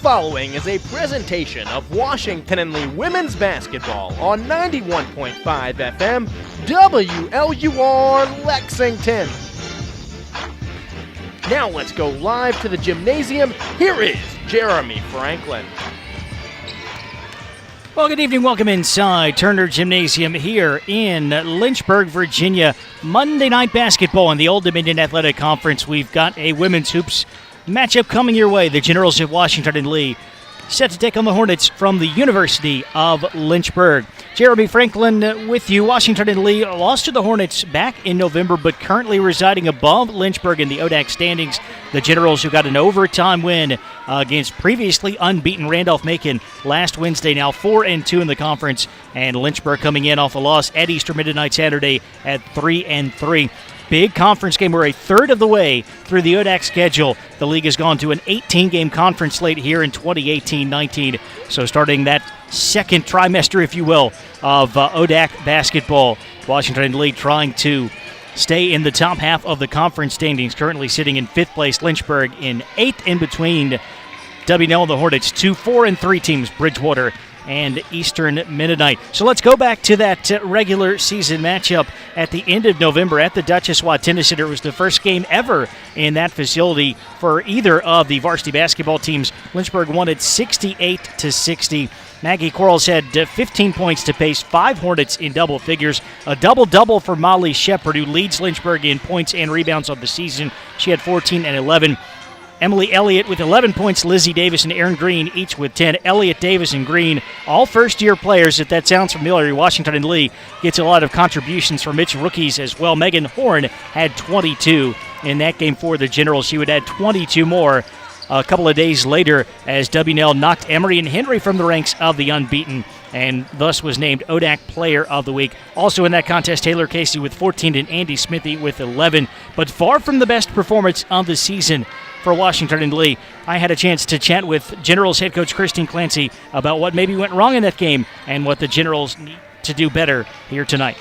following is a presentation of Washington and Lee women's basketball on 91.5 FM WLUR Lexington. Now let's go live to the gymnasium. Here is Jeremy Franklin. Well, good evening. Welcome inside Turner Gymnasium here in Lynchburg, Virginia. Monday night basketball in the Old Dominion Athletic Conference. We've got a women's hoops matchup coming your way. The Generals of Washington and Lee set to take on the Hornets from the University of Lynchburg. Jeremy Franklin with you. Washington and Lee lost to the Hornets back in November, but currently residing above Lynchburg in the ODAC standings. The Generals, who got an overtime win against previously unbeaten Randolph-Macon last Wednesday, now 4-2 in the conference, and Lynchburg coming in off a loss at Easter Mid-Night Saturday at 3-3. Big conference game. We're a third of the way through the ODAC schedule. The league has gone to an 18-game conference slate here in 2018-19. So starting that second trimester, if you will, of ODAC basketball, Washington and Lee trying to stay in the top half of the conference standings, currently sitting in 5th place, Lynchburg in 8th, in between WNL and the Hornets, 2 4-3 teams, Bridgewater and Eastern Mennonite. So let's go back to that regular season matchup at the end of November at the Duchess Watt Tennis Center. It was the first game ever in that facility for either of the varsity basketball teams. Lynchburg won it 68-60. Maggie Quarles had 15 points to pace 5 Hornets in double figures. A double-double for Molly Shepard, who leads Lynchburg in points and rebounds of the season. She had 14 and 11. Emily Elliott with 11 points, Lizzie Davis and Erin Green each with 10. Elliott, Davis, and Green, all first-year players. If that sounds familiar, Washington and Lee gets a lot of contributions from its rookies as well. Megan Horn had 22 in that game for the Generals. She would add 22 more a couple of days later as WNL knocked Emory and Henry from the ranks of the unbeaten, and thus was named ODAC Player of the Week. Also in that contest, Taylor Casey with 14 and Andy Smithy with 11, but far from the best performance of the season for Washington and Lee. I had a chance to chat with Generals head coach Christine Clancy about what maybe went wrong in that game and what the Generals need to do better here tonight.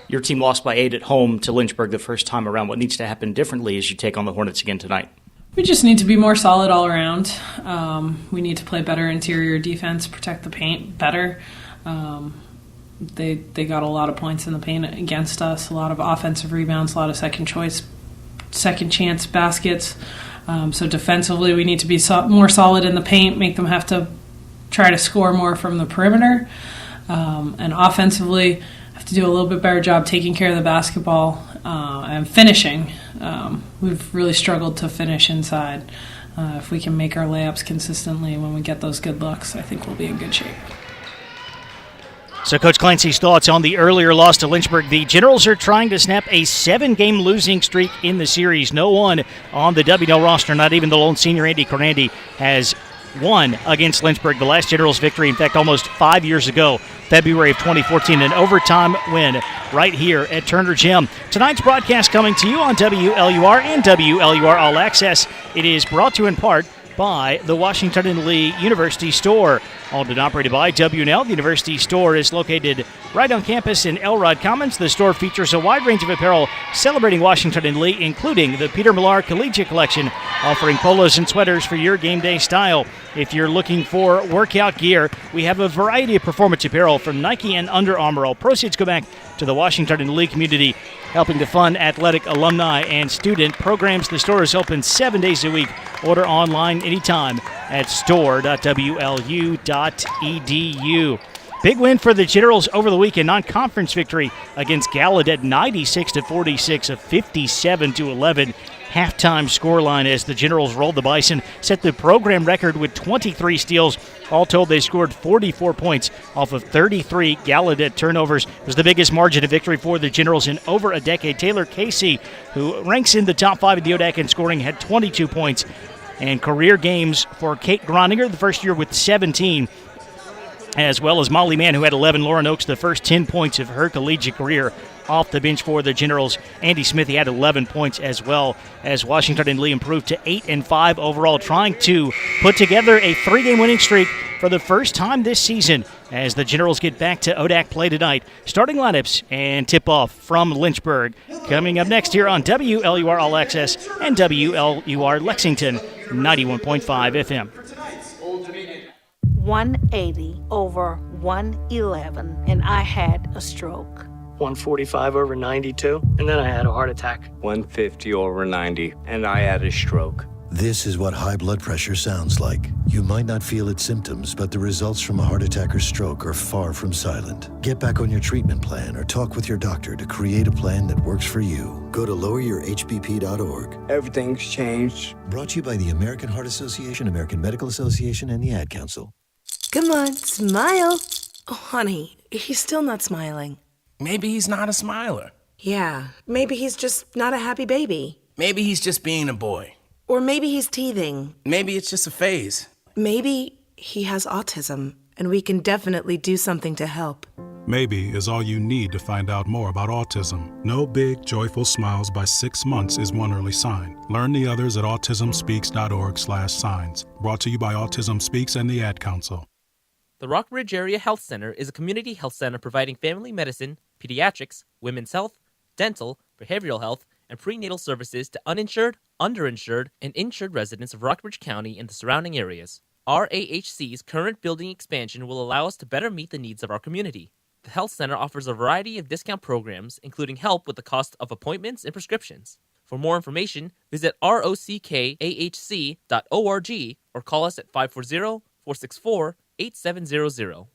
Your team lost by 8 at home to Lynchburg the first time around. What needs to happen differently as you take on the Hornets again tonight? We just need to be more solid all around. We need to play better interior defense, protect the paint better. They got a lot of points in the paint against us, a lot of offensive rebounds, a lot of second chance baskets. So defensively, we need to be more solid in the paint, make them have to try to score more from the perimeter. And offensively, have to do a little bit better job taking care of the basketball and finishing. We've really struggled to finish inside. If we can make our layups consistently when we get those good looks, I think we'll be in good shape. So Coach Clancy's thoughts on the earlier loss to Lynchburg. The Generals are trying to snap a 7-game losing streak in the series. No one on the WNL roster, not even the lone senior Andy Cornandi, has won against Lynchburg. The last Generals victory, in fact, almost 5 years ago, February of 2014, an overtime win right here at Turner Gym. Tonight's broadcast coming to you on WLUR and WLUR All Access. It is brought to you in part by the Washington and Lee University Store. Owned and operated by WNL, the University Store is located right on campus in Elrod Commons. The store features a wide range of apparel celebrating Washington and Lee, including the Peter Millar Collegiate Collection, offering polos and sweaters for your game day style. If you're looking for workout gear, we have a variety of performance apparel from Nike and Under Armour. All proceeds go back to the Washington and Lee community, helping to fund athletic alumni and student programs. The store is open 7 days a week. Order online anytime at store.wlu.edu. Big win for the Generals over the weekend. Non-conference victory against Gallaudet, 96-46, a 57-11 halftime scoreline as the Generals rolled the Bison, set the program record with 23 steals. All told, they scored 44 points off of 33 Gallaudet turnovers. It was the biggest margin of victory for the Generals in over a decade. Taylor Casey, who ranks in the top 5 of the ODAC in scoring, had 22 points. And career games for Kate Groninger, the first year with 17, as well as Molly Mann, who had 11. Lauren Oakes, the first 10 points of her collegiate career off the bench for the Generals. Andy Smithy had 11 points as well, as Washington and Lee improved to 8-5 overall, trying to put together a 3-game winning streak for the first time this season as the Generals get back to ODAC play tonight. Starting lineups and tip-off from Lynchburg coming up next here on WLUR All Access and WLUR Lexington 91.5 FM. 180 over 111, and I had a stroke. 145 over 92, and then I had a heart attack. 150 over 90, and I had a stroke. This is what high blood pressure sounds like. You might not feel its symptoms, but the results from a heart attack or stroke are far from silent. Get back on your treatment plan or talk with your doctor to create a plan that works for you. Go to loweryourhbp.org. Everything's changed. Brought to you by the American Heart Association, American Medical Association, and the Ad Council. Come on, smile. Oh, honey, he's still not smiling. Maybe he's not a smiler. Yeah, maybe he's just not a happy baby. Maybe he's just being a boy. Or maybe he's teething. Maybe it's just a phase. Maybe he has autism, and we can definitely do something to help. Maybe is all you need to find out more about autism. No big, joyful smiles by 6 months is one early sign. Learn the others at autismspeaks.org/signs. Brought to you by Autism Speaks and the Ad Council. The Rockbridge Area Health Center is a community health center providing family medicine, pediatrics, women's health, dental, behavioral health, and prenatal services to uninsured, underinsured, and insured residents of Rockbridge County and the surrounding areas. Our AHC's current building expansion will allow us to better meet the needs of our community. The health center offers a variety of discount programs, including help with the cost of appointments and prescriptions. For more information, visit rockahc.org or call us at 540-464-8700.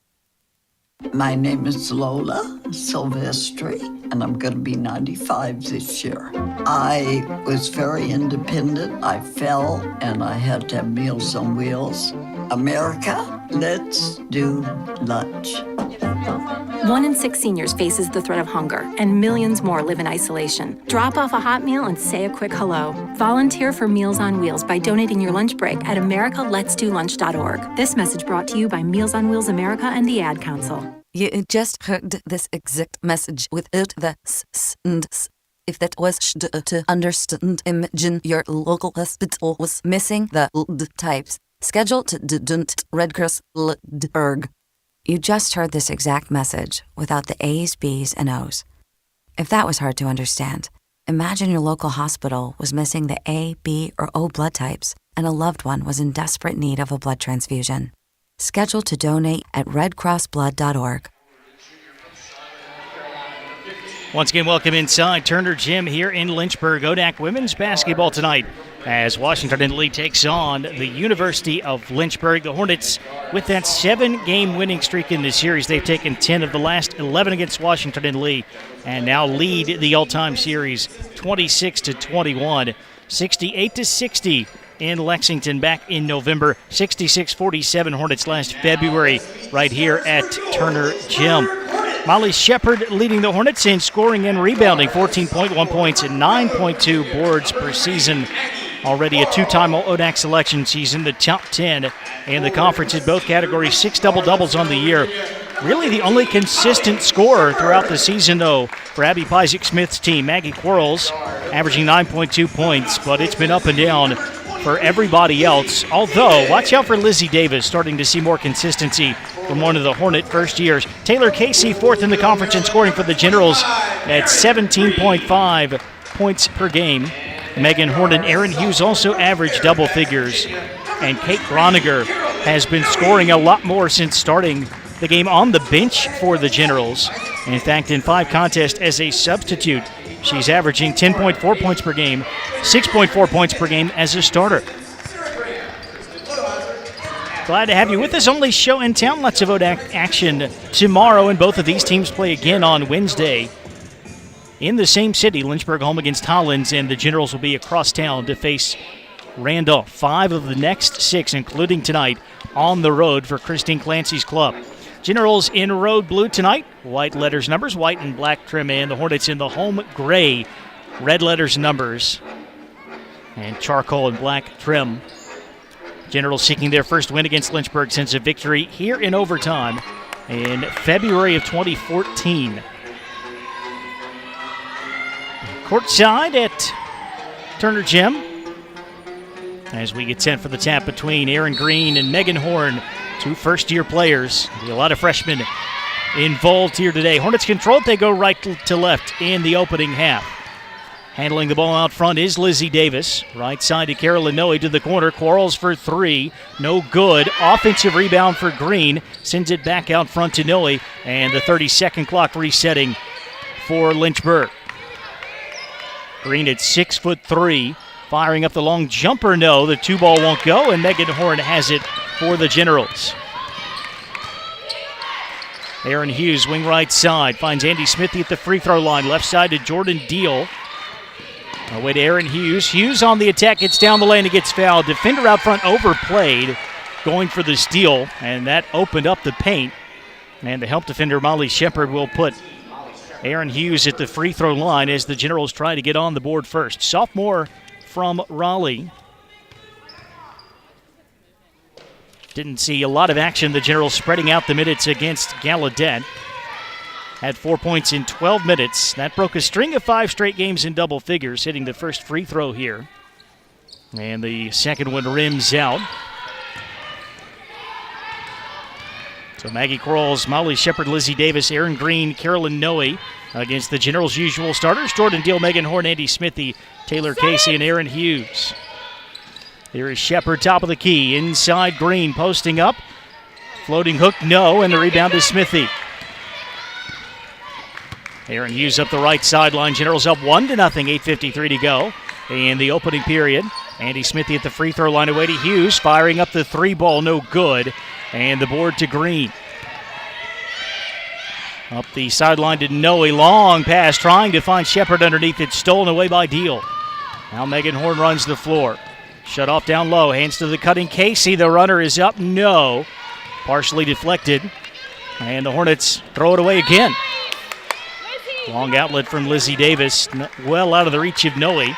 My name is Lola Silvestri, and I'm going to be 95 this year. I was very independent. I fell, and I had to have Meals on Wheels. America, let's do lunch. 1 in 6 seniors faces the threat of hunger, and millions more live in isolation. Drop off a hot meal and say a quick hello. Volunteer for Meals on Wheels by donating your lunch break at americaletsdolunch.org. This message brought to you by Meals on Wheels America and the Ad Council. You just heard this exact message without the s and s. If that was to understand, imagine your local hospital was missing the d types. Schedule to redcross.org. You just heard this exact message without the A's, B's, and O's. If that was hard to understand, imagine your local hospital was missing the A, B, or O blood types, and a loved one was in desperate need of a blood transfusion. Schedule to donate at redcrossblood.org. Once again, welcome inside Turner Gym here in Lynchburg. ODAC women's basketball tonight as Washington and Lee takes on the University of Lynchburg. The Hornets, with that 7-game winning streak in the series, they've taken 10 of the last 11 against Washington and Lee, and now lead the all-time series 26-21, 68-60 in Lexington back in November, 66-47 Hornets last February right here at Turner Gym. Molly Shepard leading the Hornets in scoring and rebounding, 14.1 points and 9.2 boards per season. Already a 2-time ODAC selection season, the top 10 in the conference in both categories, 6 double-doubles on the year. Really the only consistent scorer throughout the season, though, for Abby Pisick-Smith's team. Maggie Quarles averaging 9.2 points, but it's been up and down for everybody else. Although, watch out for Lizzie Davis, starting to see more consistency from one of the Hornet first years. Taylor Casey, fourth in the conference in scoring for the Generals at 17.5 points per game. Megan Horn and Aaron Hughes also average double figures. And Kate Groniger has been scoring a lot more since starting the game on the bench for the Generals. And in fact, in 5 contests as a substitute, she's averaging 10.4 points per game, 6.4 points per game as a starter. Glad to have you with us. Only show in town. Lots of ODAC action tomorrow, and both of these teams play again on Wednesday in the same city. Lynchburg home against Hollins, and the Generals will be across town to face Randolph. 5 of the next 6, including tonight, on the road for Christine Clancy's club. Generals in road blue tonight. White letters numbers, white and black trim, and the Hornets in the home gray. Red letters numbers and charcoal and black trim. Generals seeking their first win against Lynchburg since a victory here in overtime in February of 2014. Courtside at Turner Gym as we get set for the tap between Aaron Green and Megan Horn, 2 first-year players. There'll be a lot of freshmen involved here today. Hornets control it. They go right to left in the opening half. Handling the ball out front is Lizzie Davis. Right side to Carolyn Noe to the corner. Quarles for three. No good. Offensive rebound for Green. Sends it back out front to Noe. And the 30-second clock resetting for Lynchburg. Green at 6'3", firing up the long jumper. No, the two ball won't go, and Megan Horn has it for the Generals. Aaron Hughes, wing right side, finds Andy Smithy at the free throw line. Left side to Jordan Deal. Away to Aaron Hughes. Hughes on the attack, gets down the lane and gets fouled. Defender out front overplayed, going for the steal, and that opened up the paint. And the help defender, Molly Shepard, will put Aaron Hughes at the free throw line as the Generals try to get on the board first. Sophomore from Raleigh. Didn't see a lot of action. The Generals spreading out the minutes against Gallaudet. Had 4 points in 12 minutes. That broke a string of 5 straight games in double figures, hitting the first free throw here. And the second one rims out. So Maggie Quarles, Molly Shepard, Lizzie Davis, Aaron Green, Carolyn Noe against the Generals' usual starters. Jordan Deal, Megan Horn, Andy Smithy, Taylor Casey, and Aaron Hughes. Here is Shepard, top of the key. Inside Green, posting up. Floating hook, no, and the rebound is Smithy. Aaron Hughes up the right sideline. Generals up 1-0, 8:53 to go in the opening period. Andy Smithy at the free throw line away to Hughes, firing up the three ball, no good. And the board to Green. Up the sideline to Noe, long pass, trying to find Shepard underneath it, stolen away by Deal. Now Megan Horn runs the floor. Shut off down low, hands to the cutting Casey. The runner is up, no. Partially deflected. And the Hornets throw it away again. Long outlet from Lizzie Davis, well out of the reach of Noe.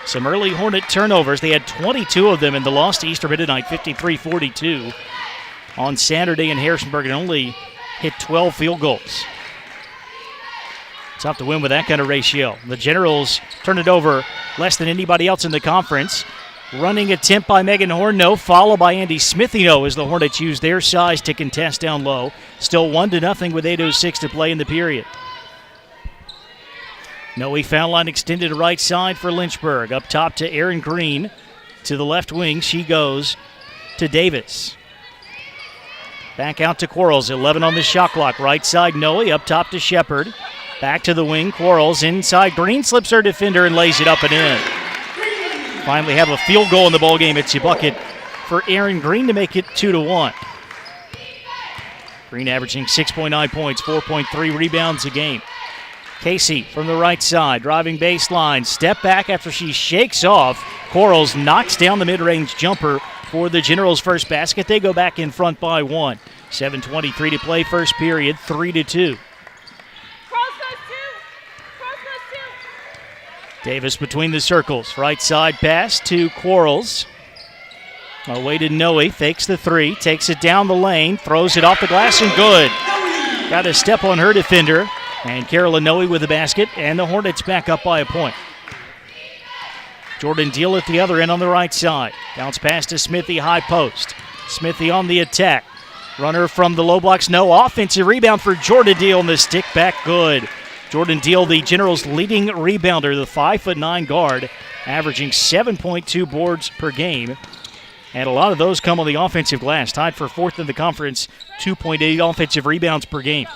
Some early Hornet turnovers. They had 22 of them in the loss to Eastern Mennonite, 53-42 on Saturday in Harrisonburg, and only hit 12 field goals. Tough to win with that kind of ratio. The Generals turn it over less than anybody else in the conference. Running attempt by Megan Horn, no. Followed by Andy Smithy, no, as the Hornets use their size to contest down low. Still 1-0 with 8:06 to play in the period. Noe foul line extended to right side for Lynchburg. Up top to Aaron Green. To the left wing, she goes to Davis. Back out to Quarles, 11 on the shot clock. Right side, Noe, up top to Shepard. Back to the wing, Quarles inside. Green slips her defender and lays it up and in. Finally have a field goal in the ballgame. It's a bucket for Aaron Green to make it 2-1. Green averaging 6.9 points, 4.3 rebounds a game. Casey from the right side, driving baseline. Step back after she shakes off. Quarles knocks down the mid-range jumper for the Generals' first basket. They go back in front by 1. 7:23 to play first period, 3-2. Davis between the circles. Right side pass to Quarles. Away to Noe, fakes the three, takes it down the lane, throws it off the glass and good. Got a step on her defender. And Carolyn Noe with the basket, and the Hornets back up by a point. Jordan Deal at the other end on the right side. Bounce pass to Smithy, high post. Smithy on the attack. Runner from the low blocks, no. Offensive rebound for Jordan Deal, and the stick back good. Jordan Deal, the Generals' leading rebounder, the 5'9" guard, averaging 7.2 boards per game. And a lot of those come on the offensive glass. Tied for 4th in the conference, 2.8 offensive rebounds per game.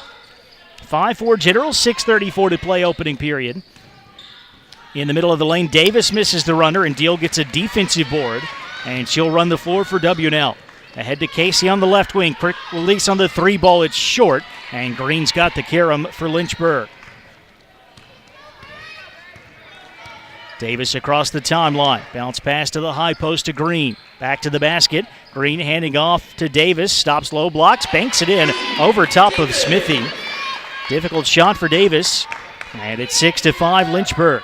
5-4 Generals, 6:34 to play opening period. In the middle of the lane, Davis misses the runner, and Deal gets a defensive board, and she'll run the floor for W&L. Ahead to Casey on the left wing. Quick release on the three ball. It's short, and Green's got the carom for Lynchburg. Davis across the timeline. Bounce pass to the high post to Green. Back to the basket. Green handing off to Davis. Stops low blocks. Banks it in over top of Smithy. Difficult shot for Davis. And it's 6-5 Lynchburg.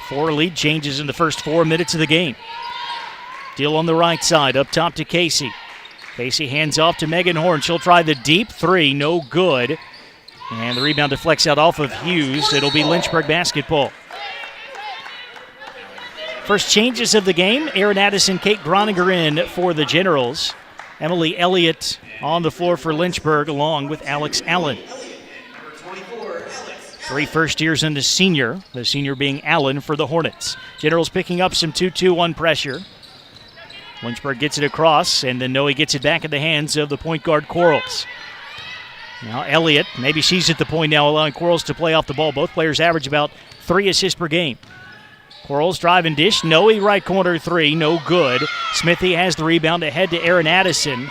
4 lead changes in the first 4 minutes of the game. Deal on the right side. Up top to Casey. Casey hands off to Megan Horn. She'll try the deep three. No good. And the rebound deflects out off of Hughes. It'll be Lynchburg basketball. First changes of the game. Aaron Addison, Kate Groninger in for the Generals. Emily Elliott on the floor for Lynchburg along with Alex Allen. 3 first years and a senior, the senior being Allen for the Hornets. Generals picking up some 2-2-1 pressure. Lynchburg gets it across, and then Noe gets it back in the hands of the point guard Quarles. Now Elliott, maybe she's at the point now, allowing Quarles to play off the ball. Both players average about 3 assists per game. Quarles drive and dish. Noe right corner 3, no good. Smithy has the rebound ahead to Aaron Addison.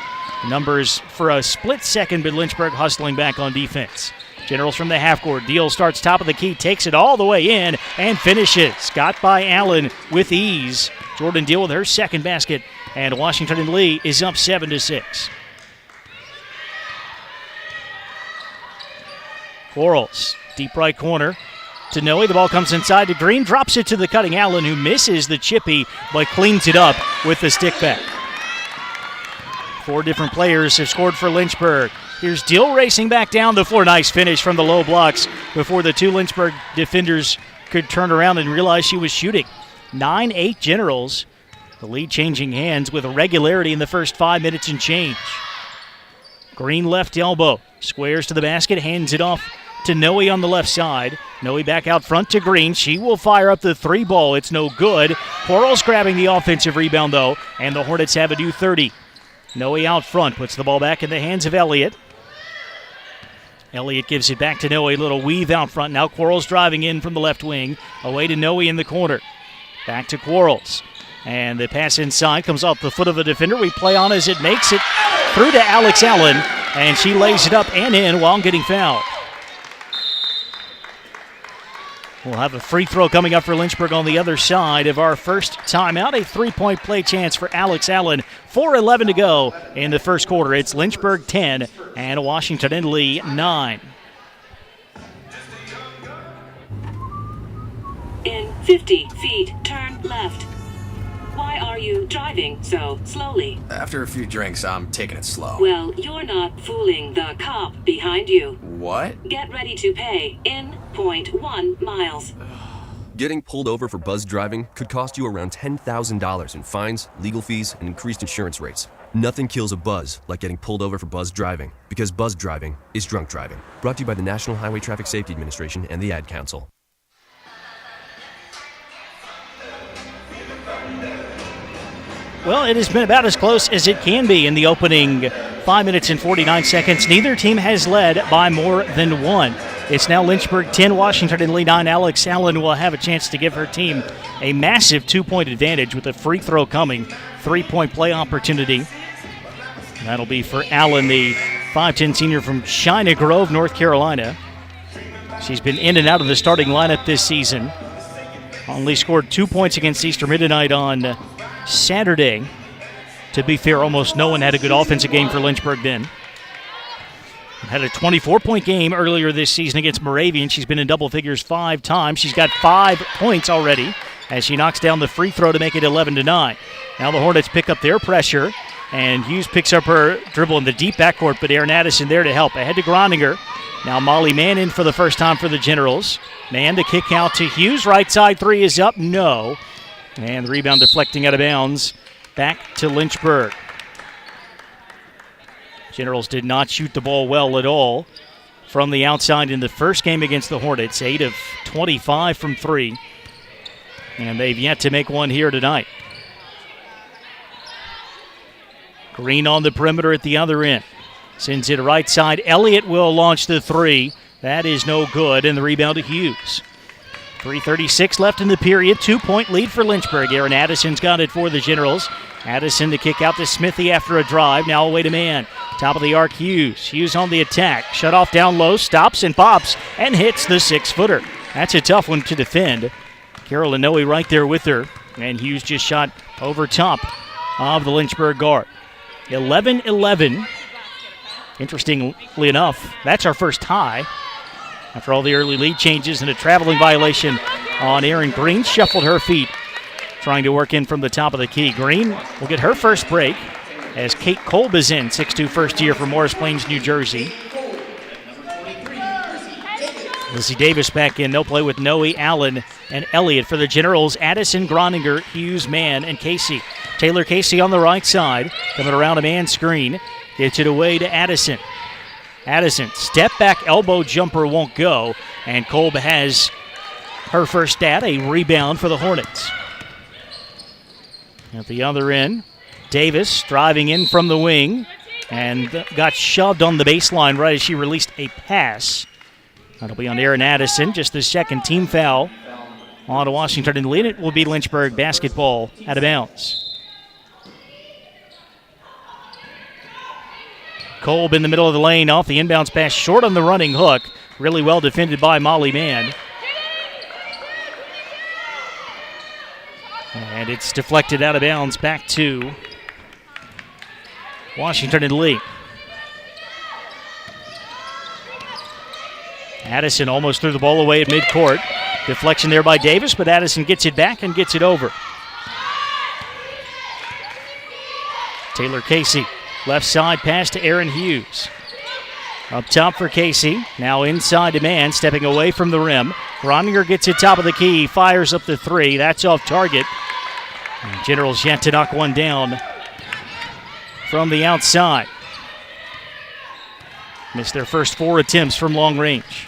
Numbers for a split second, but Lynchburg hustling back on defense. Generals from the half court. Deal starts top of the key, takes it all the way in, and finishes. Got by Allen with ease. Jordan Deal with her second basket, and Washington and Lee is up 7-6. Quarles, deep right corner to Noe. The ball comes inside to Green, drops it to the cutting Allen, who misses the chippy, but cleans it up with the stick back. 4 different players have scored for Lynchburg. Here's Dill racing back down the floor. Nice finish from the low blocks before the 2 Lynchburg defenders could turn around and realize she was shooting. 9-8 Generals. The lead changing hands with regularity in the first 5 minutes and change. Green left elbow. Squares to the basket, hands it off to Noe on the left side. Noe back out front to Green. She will fire up the 3 ball. It's no good. Quarles grabbing the offensive rebound, though, and the Hornets have a new 30. Noe out front, puts the ball back in the hands of Elliott. Elliott gives it back to Noe, little weave out front. Now Quarles driving in from the left wing, away to Noe in the corner. Back to Quarles. And the pass inside comes off the foot of a defender. We play on as it makes it through to Alex Allen, and she lays it up and in while getting fouled. We'll have a free throw coming up for Lynchburg on the other side of our first timeout. A 3-point play chance for Alex Allen. 4:11 to go in the first quarter. It's Lynchburg 10 and Washington and Lee 9. In 50 feet, turn left. Why are you driving so slowly? After a few drinks, I'm taking it slow. Well, you're not fooling the cop behind you. What? Get ready to pay in 0.1 miles. Getting pulled over for buzz driving could cost you around $10,000 in fines, legal fees, and increased insurance rates. Nothing kills a buzz like getting pulled over for buzz driving, because buzz driving is drunk driving. Brought to you by the National Highway Traffic Safety Administration and the Ad Council. Well, it has been about as close as it can be in the opening 5 minutes and 49 seconds. Neither team has led by more than 1. It's now Lynchburg 10, Washington and Lee 9. Alex Allen will have a chance to give her team a massive 2-point advantage with a free throw coming. 3-point play opportunity. That'll be for Allen, the 5'10 senior from China Grove, North Carolina. She's been in and out of the starting lineup this season. Only scored 2 points against Eastern Mennonite on Saturday. To be fair, almost no one had a good offensive game for Lynchburg then. Had a 24-point game earlier this season against Moravian. She's been in double figures 5 times. She's got 5 points already as she knocks down the free throw to make it 11-9. Now the Hornets pick up their pressure, and Hughes picks up her dribble in the deep backcourt, but Aaron Addison there to help. Ahead to Groninger. Now Molly Mann in for the first time for the Generals. Mann, the kick out to Hughes. Right side 3 is up. No. And the rebound deflecting out of bounds. Back to Lynchburg. Generals did not shoot the ball well at all from the outside in the first game against the Hornets. 8 of 25 from 3. And they've yet to make one here tonight. Green on the perimeter at the other end. Sends it right side. Elliott will launch the 3. That is no good. And the rebound to Hughes. 3:36 left in the period. 2-point lead for Lynchburg. Aaron Addison's got it for the Generals. Addison to kick out to Smithy after a drive. Now away to Mann. Top of the arc, Hughes. Hughes on the attack. Shut off down low. Stops and pops and hits the 6-footer. That's a tough one to defend. Carolyn Noe right there with her. And Hughes just shot over top of the Lynchburg guard. 11-11. Interestingly enough, that's our first tie. After all the early lead changes and a traveling violation on Aaron Green. Shuffled her feet, trying to work in from the top of the key. Green will get her first break as Kate Kolb is in, 6'2", first year from Morris Plains, New Jersey. Lizzie Davis back in. No play with Noe, Allen, and Elliott. For the Generals, Addison, Groninger, Hughes, Mann, and Casey. Taylor Casey on the right side, coming around a man screen. Gets it away to Addison. Addison, step back elbow jumper won't go, and Kolb has her first stat, a rebound for the Hornets. At the other end, Davis driving in from the wing and got shoved on the baseline right as she released a pass. That'll be on Aaron Addison, just the second team foul on Washington and Lee. It will be Lynchburg basketball out of bounds. Kolb in the middle of the lane off the inbounds pass, short on the running hook. Really well defended by Molly Mann. And it's deflected out of bounds back to Washington and Lee. Addison almost threw the ball away at midcourt. Deflection there by Davis, but Addison gets it back and gets it over. Taylor Casey, left side pass to Aaron Hughes. Up top for Casey, now inside to Mann, stepping away from the rim. Groninger gets it top of the key, fires up the three. That's off target. And Generals yet to knock one down from the outside. Missed their first 4 attempts from long range.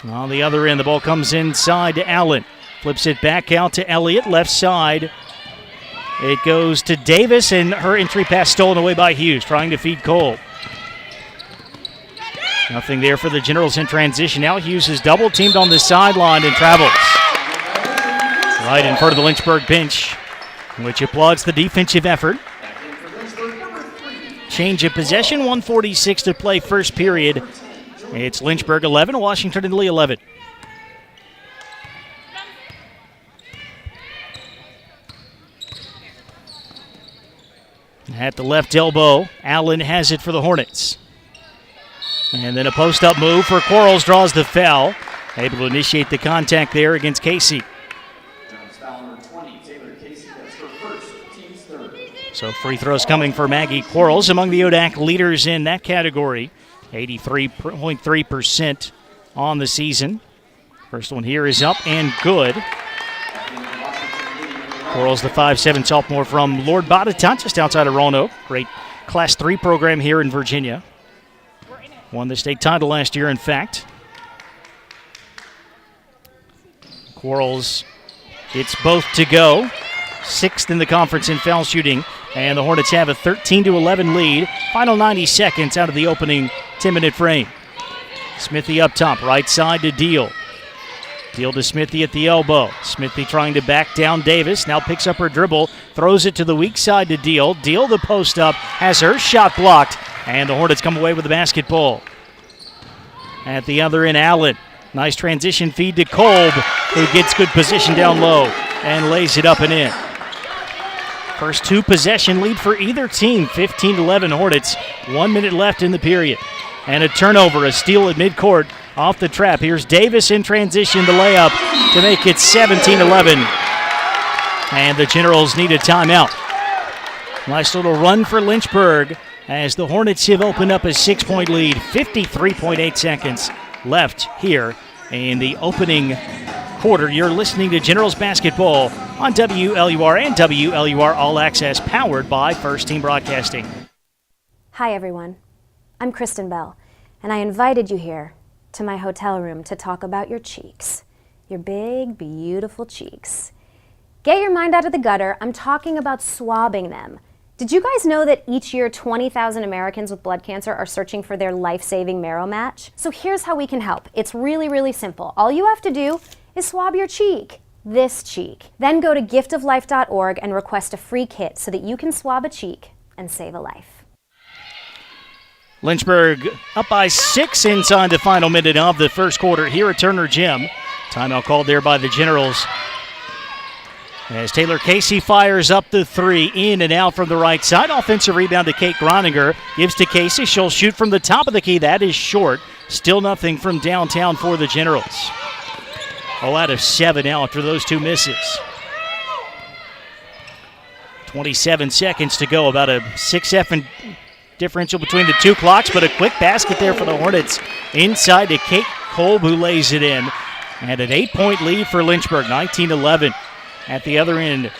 On the other end, the ball comes inside to Allen. Flips it back out to Elliott, left side. It goes to Davis, and her entry pass stolen away by Hughes, trying to feed Kolb. Nothing there for the Generals in transition. Now Hughes is double-teamed on the sideline and travels right in front of the Lynchburg bench, which applauds the defensive effort. Change of possession, 1:46 to play first period. It's Lynchburg 11, Washington and Lee 11. At the left elbow, Allen has it for the Hornets. And then a post-up move for Quarles, draws the foul. Able to initiate the contact there against Casey. So free throws coming for Maggie Quarles, among the ODAC leaders in that category. 83.3% on the season. First one here is up and good. Quarles, the 5'7" sophomore from Lord Botetourt, just outside of Roanoke. Great Class 3 program here in Virginia. Won the state title last year, in fact. Quarles gets both to go. 6th in the conference in foul shooting. And the Hornets have a 13-11 lead. Final 90 seconds out of the opening 10-minute frame. Smithy up top, right side to Deal. Deal to Smithy at the elbow. Smithy trying to back down Davis. Now picks up her dribble, throws it to the weak side to Deal. Deal the post up, has her shot blocked, and the Hornets come away with the basketball. At the other end, Allen. Nice transition feed to Kolb, who gets good position down low and lays it up and in. First 2 possession lead for either team, 15-11 Hornets. 1 minute left in the period. And a turnover, a steal at midcourt off the trap. Here's Davis in transition, the layup to make it 17-11. And the Generals need a timeout. Nice little run for Lynchburg as the Hornets have opened up a 6-point lead. 53.8 seconds left here in the opening quarter. You're listening to Generals Basketball on WLUR and WLUR All Access, powered by First Team Broadcasting. Hi, everyone. I'm Kristen Bell, and I invited you here to my hotel room to talk about your cheeks. Your big, beautiful cheeks. Get your mind out of the gutter. I'm talking about swabbing them. Did you guys know that each year 20,000 Americans with blood cancer are searching for their life-saving marrow match? So here's how we can help. It's really, really simple. All you have to do is swab your cheek. This cheek. Then go to giftoflife.org and request a free kit so that you can swab a cheek and save a life. Lynchburg up by 6 inside the final minute of the first quarter here at Turner Gym. Timeout called there by the Generals. As Taylor Casey fires up the 3, in and out from the right side. Offensive rebound to Kate Groninger. Gives to Casey. She'll shoot from the top of the key. That is short. Still nothing from downtown for the Generals. 0 out of 7 now after those 2 misses. 27 seconds to go. About a 6-7 differential between the 2 clocks, but a quick basket there for the Hornets. Inside to Kate Kolb, who lays it in. And an 8-point lead for Lynchburg, 19-11. At the other end,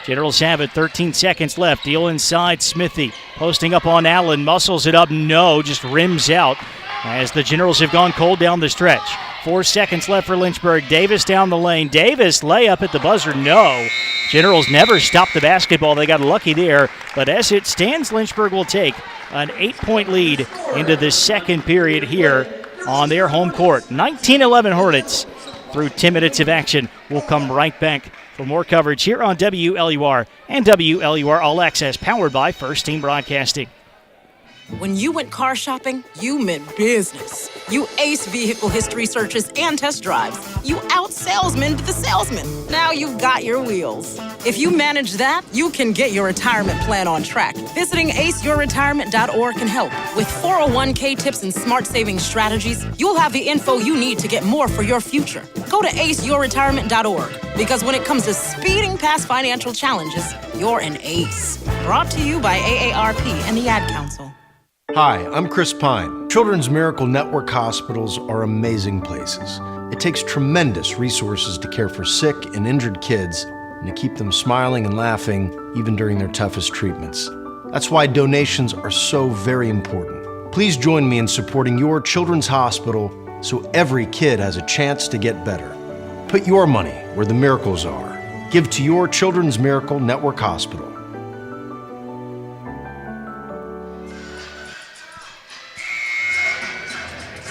Generals have it, 13 seconds left. Deal inside, Smithy. Posting up on Allen, muscles it up, no, just rims out as the Generals have gone cold down the stretch. 4 seconds left for Lynchburg. Davis down the lane. Davis layup at the buzzer, no. Generals never stopped the basketball. They got lucky there, but as it stands, Lynchburg will take an 8-point lead into the second period here on their home court. 19-11 Hornets through 10 minutes of action. We'll come right back for more coverage here on WLUR and WLUR All Access, powered by First Team Broadcasting. When you went car shopping, you meant business. You aced vehicle history searches and test drives. You out-salesmaned the salesman. Now you've got your wheels. If you manage that, you can get your retirement plan on track. Visiting aceyourretirement.org can help. With 401k tips and smart saving strategies, you'll have the info you need to get more for your future. Go to aceyourretirement.org, because when it comes to speeding past financial challenges, you're an ace. Brought to you by AARP and the Ad Council. Hi, I'm Chris Pine. Children's Miracle Network hospitals are amazing places. It takes tremendous resources to care for sick and injured kids and to keep them smiling and laughing even during their toughest treatments. That's why donations are so very important. Please join me in supporting your children's hospital so every kid has a chance to get better. Put your money where the miracles are. Give to your Children's Miracle Network hospital.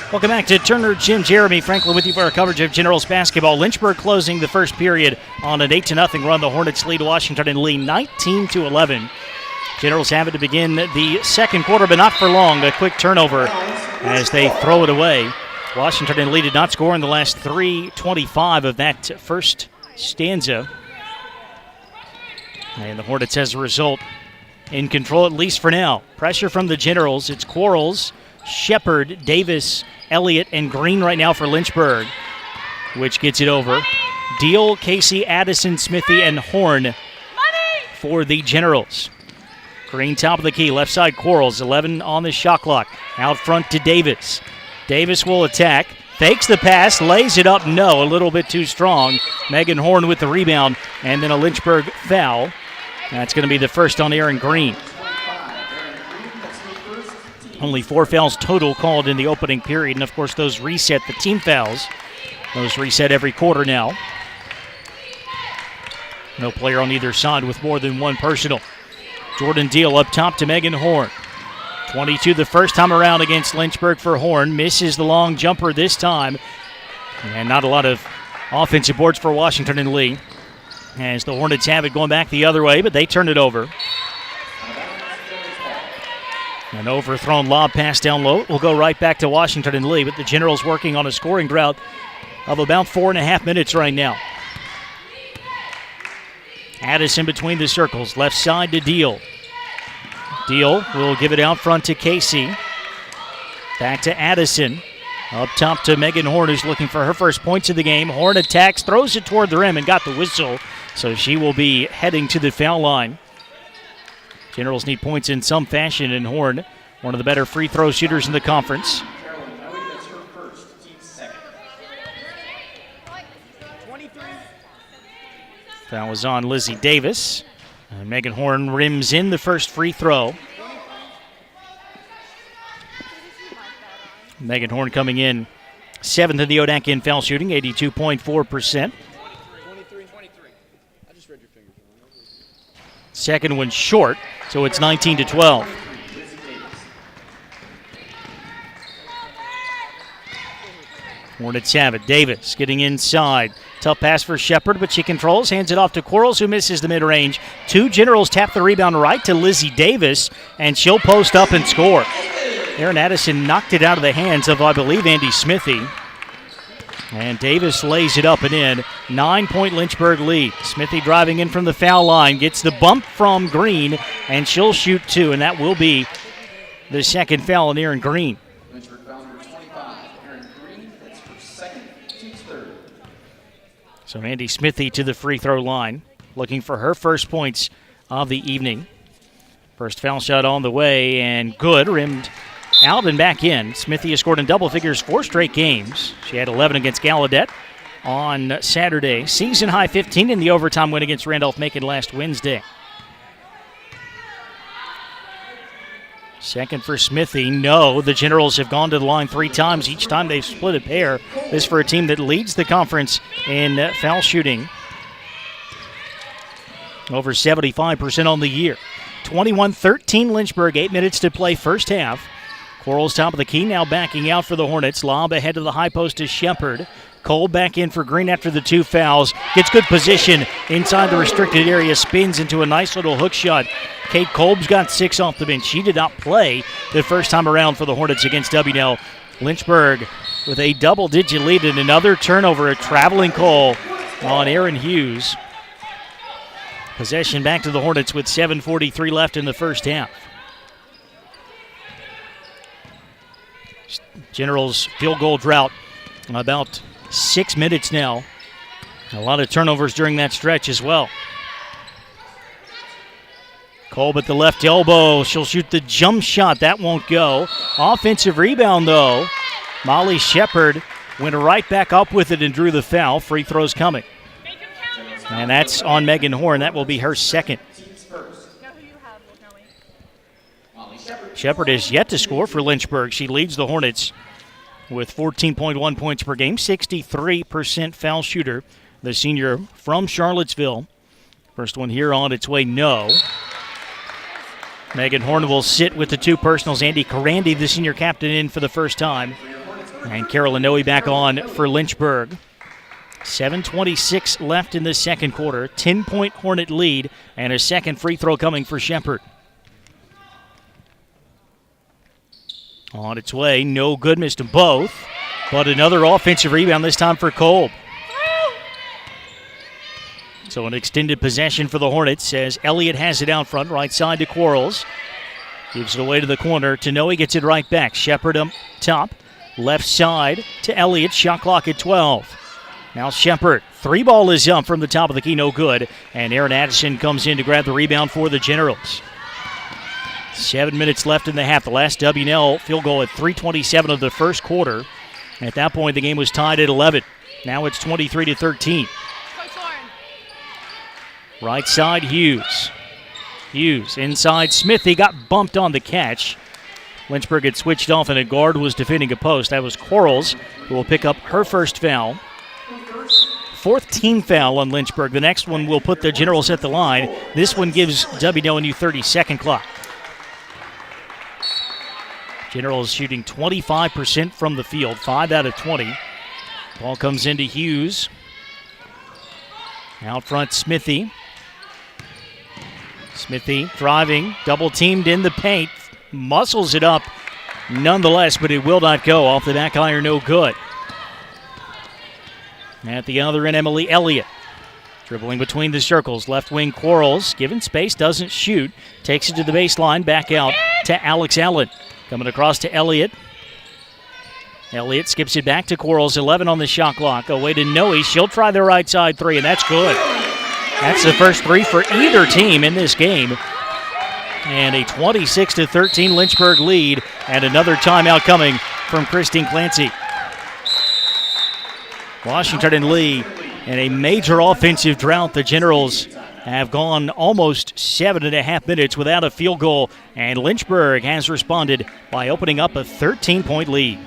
Welcome back to Turner Gym. Jeremy Franklin with you for our coverage of Generals basketball. Lynchburg closing the first period on an 8-0 run. The Hornets lead Washington and Lee 19-11. Generals have it to begin the second quarter, but not for long. A quick turnover as they throw it away. Washington and Lee did not score in the last 3:25 of that first stanza. And the Hornets, as a result, in control at least for now. Pressure from the Generals. It's Quarles, Shepard, Davis, Elliott, and Green right now for Lynchburg, which gets it over. Deal, Casey, Addison, Smithy, and Horn for the Generals. Green top of the key, left side Quarles, 11 on the shot clock. Out front to Davis. Davis will attack, fakes the pass, lays it up, no, a little bit too strong. Megan Horn with the rebound, and then a Lynchburg foul. That's going to be the first on Aaron Green. Only 4 fouls total called in the opening period, and of course those reset the team fouls. Those reset every quarter now. No player on either side with more than one personal. Jordan Deal up top to Megan Horn. 22 the first time around against Lynchburg for Horn. Misses the long jumper this time. And not a lot of offensive boards for Washington and Lee, as the Hornets have it going back the other way, but they turn it over. An overthrown lob pass down low will go right back to Washington and Lee, but the Generals working on a scoring drought of about 4.5 minutes right now. Addison between the circles, left side to Deal. Deal will give it out front to Casey. Back to Addison. Up top to Megan Horn, who's looking for her first points of the game. Horn attacks, throws it toward the rim, and got the whistle, so she will be heading to the foul line. Generals need points in some fashion, and Horn, one of the better free throw shooters in the conference. Foul was on Lizzie Davis. And Megan Horn rims in the first free throw. Megan Horn coming in 7th in the ODAC in foul shooting, 82.4%. Second one short, so it's 19-12. Hornets have it. Davis getting inside. Tough pass for Shepard, but she controls. Hands it off to Quarles, who misses the mid-range. 2 Generals tap the rebound right to Lizzie Davis, and she'll post up and score. Erin Addison knocked it out of the hands of, I believe, Andy Smithy. And Davis lays it up and in. 9-point Lynchburg lead. Smithy driving in from the foul line. Gets the bump from Green, and she'll shoot 2, and that will be the second foul on Aaron Green. Lynchburg foul number 25, Aaron Green. That's her second, team's third. So Andy Smithy to the free throw line, looking for her first points of the evening. First foul shot on the way, and good. Rimmed out and back in. Smithy has scored in double figures 4 straight games. She had 11 against Gallaudet on Saturday. Season high 15 in the overtime win against Randolph-Macon last Wednesday. Second for Smithy. No, the Generals have gone to the line 3 times. Each time they've split a pair. This for a team that leads the conference in foul shooting. Over 75% on the year. 21-13 Lynchburg, 8 minutes to play first half. Corals top of the key, now backing out for the Hornets. Lob ahead to the high post to Shepard. Cole back in for Green after the 2 fouls. Gets good position inside the restricted area. Spins into a nice little hook shot. Kate Kolb's got 6 off the bench. She did not play the first time around for the Hornets against W&L. Lynchburg with a double-digit lead and another turnover. A traveling call on Aaron Hughes. Possession back to the Hornets with 7:43 left in the first half. Generals field goal drought about 6 minutes now. A lot of turnovers during that stretch as well. Kolb at the left elbow. She'll shoot the jump shot. That won't go. Offensive rebound, though. Molly Shepard went right back up with it and drew the foul. Free throws coming. And that's on Megan Horn. That will be her second. Shepard is yet to score for Lynchburg. She leads the Hornets with 14.1 points per game, 63% foul shooter. The senior from Charlottesville. First one here on its way, no. Megan Horn will sit with the 2 personals. Andy Carandi, the senior captain, in for the first time. And Carolyn Noe back on for Lynchburg. 7:26 left in the second quarter. 10-point Hornet lead and a second free throw coming for Shepard. On its way, no good, missed them both. But another offensive rebound, this time for Kolb. So an extended possession for the Hornets as Elliott has it out front, right side to Quarles. Gives it away to the corner. To Noe, gets it right back. Shepard up top. Left side to Elliott. Shot clock at 12. Now Shepard. 3 ball is up from the top of the key, no good. And Aaron Addison comes in to grab the rebound for the Generals. 7 minutes left in the half. The last W&L field goal at 3:27 of the first quarter. At that point, the game was tied at 11. Now it's 23-13. Right side, Hughes. Hughes inside Smithy, got bumped on the catch. Lynchburg had switched off and a guard was defending a post. That was Quarles, who will pick up her first foul. 4th team foul on Lynchburg. The next one will put the Generals at the line. This one gives W&L a new 30-second clock. Generals shooting 25% from the field, 5 out of 20. Ball comes into Hughes. Out front, Smithy. Smithy driving, double teamed in the paint, muscles it up nonetheless, but it will not go. Off the back iron, no good. At the other end, Emily Elliott. Dribbling between the circles, left wing Quarles, given space, doesn't shoot. Takes it to the baseline, back out to Alex Allen. Coming across to Elliott. Elliott skips it back to Quarles, 11 on the shot clock. Away to Noe, she'll try the right side 3, and that's good. That's the first 3 for either team in this game. And a 26-13 Lynchburg lead, and another timeout coming from Christine Clancy. Washington and Lee in a major offensive drought. The Generals have gone almost 7.5 minutes without a field goal, and Lynchburg has responded by opening up a 13-point lead.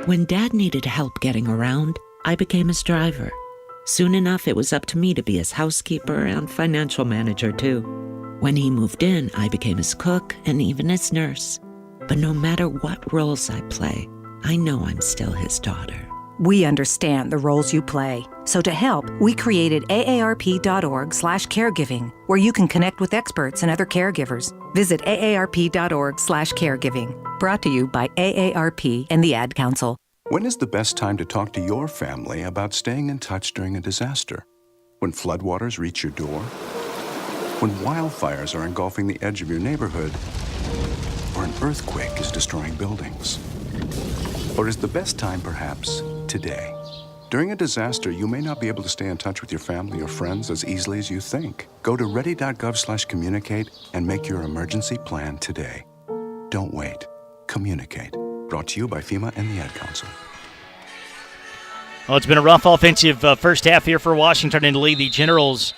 When Dad needed help getting around, I became his driver. Soon enough, it was up to me to be his housekeeper and financial manager, too. When he moved in, I became his cook and even his nurse. But no matter what roles I play, I know I'm still his daughter. We understand the roles you play. So to help, we created aarp.org/caregiving, where you can connect with experts and other caregivers. Visit aarp.org/caregiving. Brought to you by AARP and the Ad Council. When is the best time to talk to your family about staying in touch during a disaster? When floodwaters reach your door? When wildfires are engulfing the edge of your neighborhood? Or an earthquake is destroying buildings? Or is the best time perhaps today? During a disaster, you may not be able to stay in touch with your family or friends as easily as you think. Go to ready.gov/communicate and make your emergency plan today. Don't wait. Communicate. Brought to you by FEMA and the Ad Council. Well, it's been a rough offensive first half here for Washington and Lee. The Generals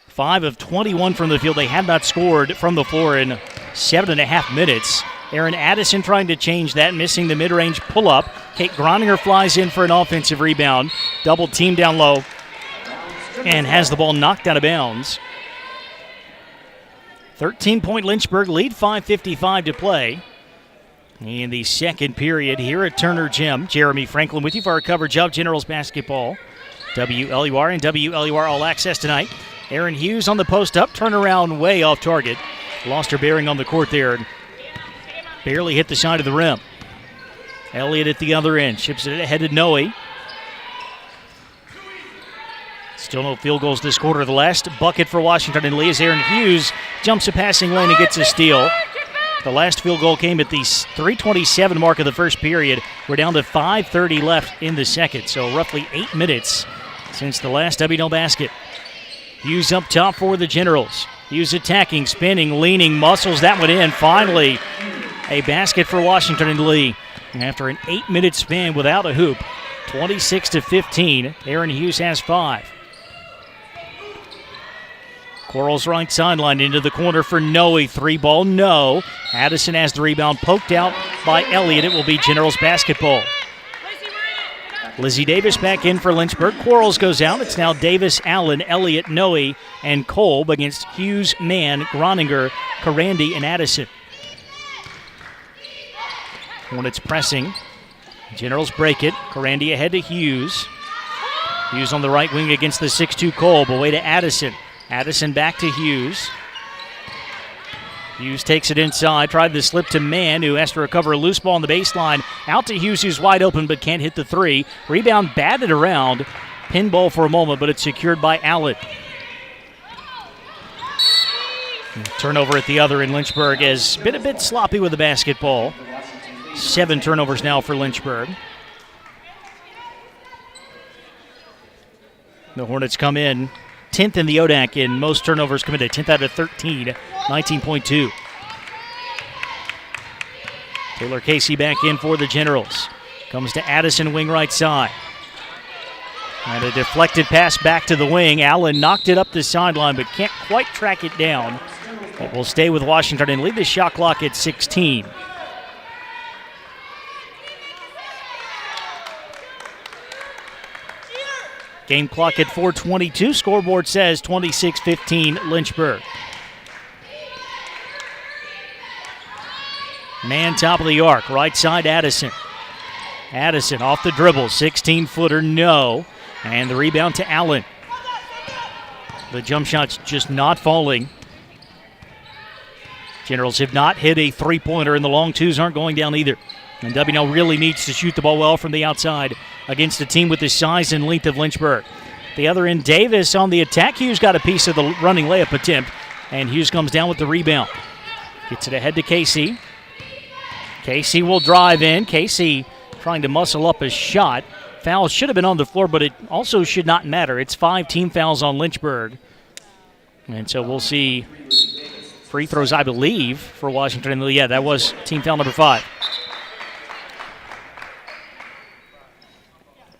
5 of 21 from the field. They have not scored from the floor in 7.5 minutes. Aaron Addison trying to change that, missing the mid-range pull-up. Kate Groninger flies in for an offensive rebound. Double team down low and has the ball knocked out of bounds. 13-point Lynchburg lead, 5:55 to play in the second period here at Turner Gym. Jeremy Franklin with you for our coverage of Generals basketball. WLUR and WLUR All Access tonight. Aaron Hughes on the post up, turnaround way off target. Lost her bearing on the court there and barely hit the side of the rim. Elliott at the other end, ships it ahead to Noe. Still no field goals this quarter. The last bucket for Washington and Lee as Aaron Hughes jumps a passing lane and gets a steal. The last field goal came at the 3:27 mark of the first period. We're down to 5:30 left in the second, so roughly 8 minutes since the last W&L basket. Hughes up top for the Generals. Hughes attacking, spinning, leaning, muscles that one in. Finally, a basket for Washington and Lee. After an 8-minute span without a hoop, 26-15, Aaron Hughes has 5. Coral's right sideline into the corner for Noe. 3-ball, no. Addison has the rebound, poked out by Elliott. It will be Generals basketball. Lizzie Davis back in for Lynchburg. Quarles goes out. It's now Davis, Allen, Elliott, Noe, and Kolb against Hughes, Mann, Groninger, Karandi, and Addison. Hornets pressing. Generals break it. Karandi ahead to Hughes. Hughes on the right wing against the 6'2 Kolb. Away to Addison. Addison back to Hughes. Hughes takes it inside. Tried the slip to Mann, who has to recover a loose ball on the baseline. Out to Hughes, who's wide open but can't hit the three. Rebound batted around. Pinball for a moment, but it's secured by Allen. Turnover at the other in Lynchburg has been a bit sloppy with the basketball. 7 turnovers now for Lynchburg. The Hornets come in 10th in the ODAC in most turnovers committed, 10th out of 13, 19.2. Taylor Casey back in for the Generals. Comes to Addison, wing right side. And a deflected pass back to the wing. Allen knocked it up the sideline, but can't quite track it down. It will stay with Washington and lead the shot clock at 16. Game clock at 4:22. Scoreboard says 26-15 Lynchburg. Man top of the arc. Right side Addison. Addison off the dribble. 16-footer, no. And the rebound to Allen. The jump shot's just not falling. Generals have not hit a three-pointer, and the long twos aren't going down either. And W&L really needs to shoot the ball well from the outside against a team with the size and length of Lynchburg. The other end, Davis on the attack. Hughes got a piece of the running layup attempt, and Hughes comes down with the rebound. Gets it ahead to Casey. Casey will drive in. Casey trying to muscle up a shot. Foul should have been on the floor, but it also should not matter. It's 5 team fouls on Lynchburg. And so we'll see free throws, I believe, for Washington. Yeah, that was team foul number 5.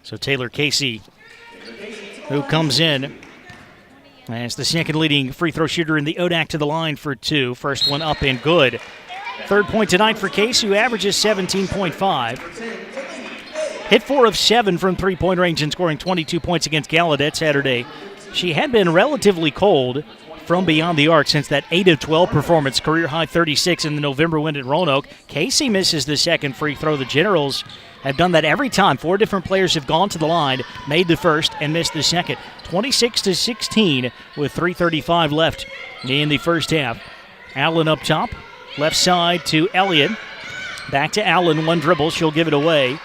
So Taylor Casey, who comes in as the second leading free throw shooter in the ODAC to the line for 2. First one up and good. Third point tonight for Casey, who averages 17.5. Hit 4 of 7 from three-point range and scoring 22 points against Gallaudet Saturday. She had been relatively cold from beyond the arc since that 8 of 12 performance, career high 36 in the November win at Roanoke. Casey misses the second free throw. The Generals have done that every time. 4 different players have gone to the line, made the first, and missed the second. 26-16 with 3:35 left in the first half. Allen up top, left side to Elliott. Back to Allen, one dribble. She'll give it away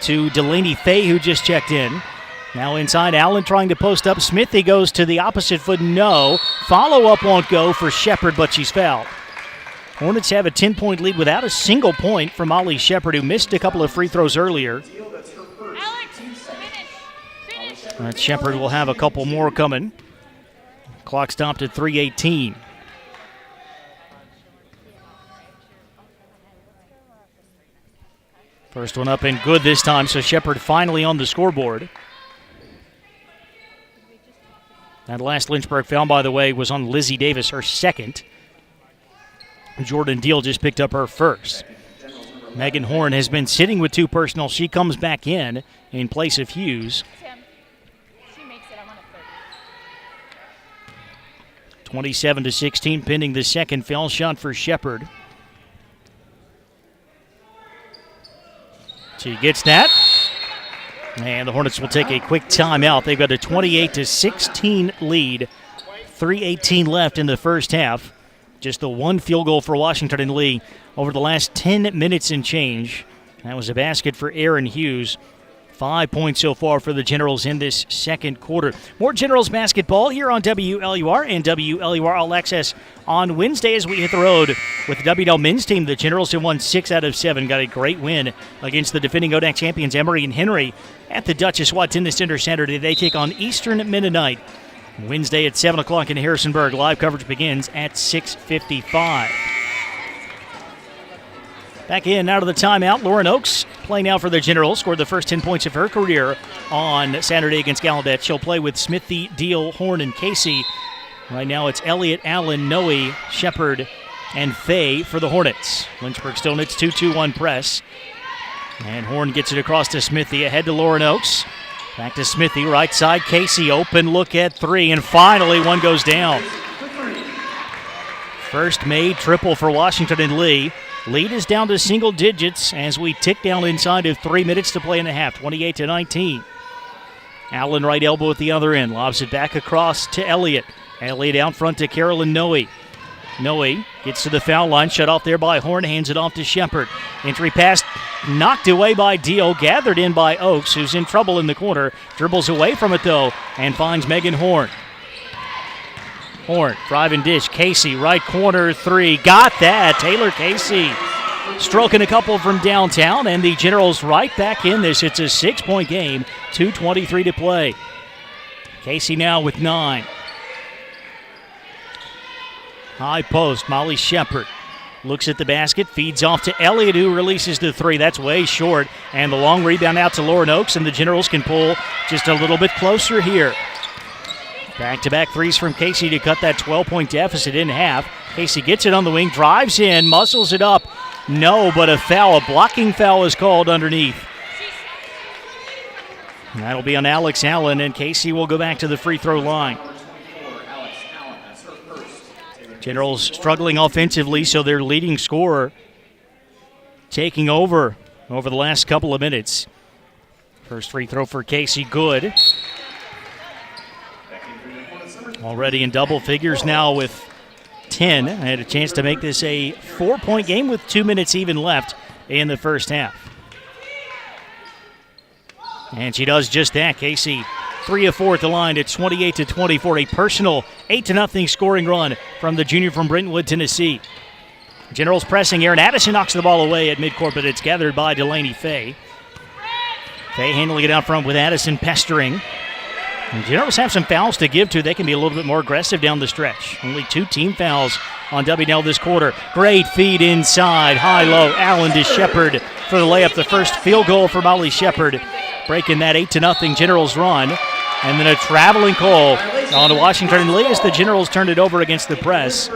to Delaney Fay, who just checked in. Now inside, Allen trying to post up. Smithy goes to the opposite foot, no. Follow-up won't go for Shepard, but she's fouled. Hornets have a 10-point lead without a single point from Molly Shepard, who missed a couple of free throws earlier. Shepard will have a couple more coming. Clock stopped at 3:18. First one up and good this time, so Shepherd finally on the scoreboard. That last Lynchburg foul, by the way, was on Lizzie Davis, her second. Jordan Deal just picked up her first. Megan Horn has been sitting with 2 personals. She comes back in place of Hughes. 27-16, pending the second foul shot for Shepherd. She gets that. And the Hornets will take a quick timeout. They've got a 28-16 lead. 3:18 left in the first half. Just the one field goal for Washington and Lee over the last 10 minutes and change. That was a basket for Aaron Hughes. 5 points so far for the Generals in this second quarter. More Generals basketball here on WLUR and WLUR All Access on Wednesday as we hit the road with the WL men's team. The Generals have won 6 out of 7. Got a great win against the defending ODAC champions Emory and Henry at the Duchess Watt Tennis Center Saturday. They take on Eastern Mennonite Wednesday at 7 o'clock in Harrisonburg. Live coverage begins at 6:55. Back in, out of the timeout, Lauren Oakes playing now for the Generals. Scored the first 10 points of her career on Saturday against Gallaudet. She'll play with Smithy, Deal, Horn, and Casey. Right now it's Elliott, Allen, Noe, Shepherd, and Fay for the Hornets. Lynchburg still in its 2-2-1 press. And Horn gets it across to Smithy. Ahead to Lauren Oakes. Back to Smithy, right side. Casey, open look at 3. And finally, one goes down. First made triple for Washington and Lee. Lead is down to single digits as we tick down inside of 3 minutes to play in the half, 28-19. Allen right elbow at the other end, lobs it back across to Elliott. Elliott out front to Carolyn Noe. Noe gets to the foul line, shut off there by Horn, hands it off to Shepherd. Entry pass knocked away by Deal, gathered in by Oakes, who's in trouble in the corner. Dribbles away from it though, and finds Megan Horn. Horn, drive and dish. Casey, right corner 3. Got that. Taylor Casey stroking a couple from downtown, and the Generals right back in this. It's a 6-point game, 2:23 to play. Casey now with 9. High post, Molly Shepherd looks at the basket, feeds off to Elliott, who releases the 3. That's way short, and the long rebound out to Lauren Oakes, and the Generals can pull just a little bit closer here. Back-to-back threes from Casey to cut that 12-point deficit in half. Casey gets it on the wing, drives in, muscles it up. No, but a foul, a blocking foul is called underneath. And that'll be on Alex Allen, and Casey will go back to the free throw line. Generals struggling offensively, so their leading scorer taking over the last couple of minutes. First free throw for Casey, good. Already in double figures now with 10. I had a chance to make this a 4-point game with 2 minutes even left in the first half. And she does just that. Casey 3 of 4 at the line. It's 28-24. A personal 8-0 scoring run from the junior from Brentwood, Tennessee. Generals pressing. Aaron Addison knocks the ball away at midcourt, but it's gathered by Delaney Fay. Fay handling it out front with Addison pestering. And Generals have some fouls to give to. They can be a little bit more aggressive down the stretch. Only 2 team fouls on WNL this quarter. Great feed inside. High-low. Allen to Shepherd for the layup. The first field goal for Molly Shepherd, breaking that 8-0 Generals run. And then a traveling call on to Washington and Lee as the Generals turned it over against the press.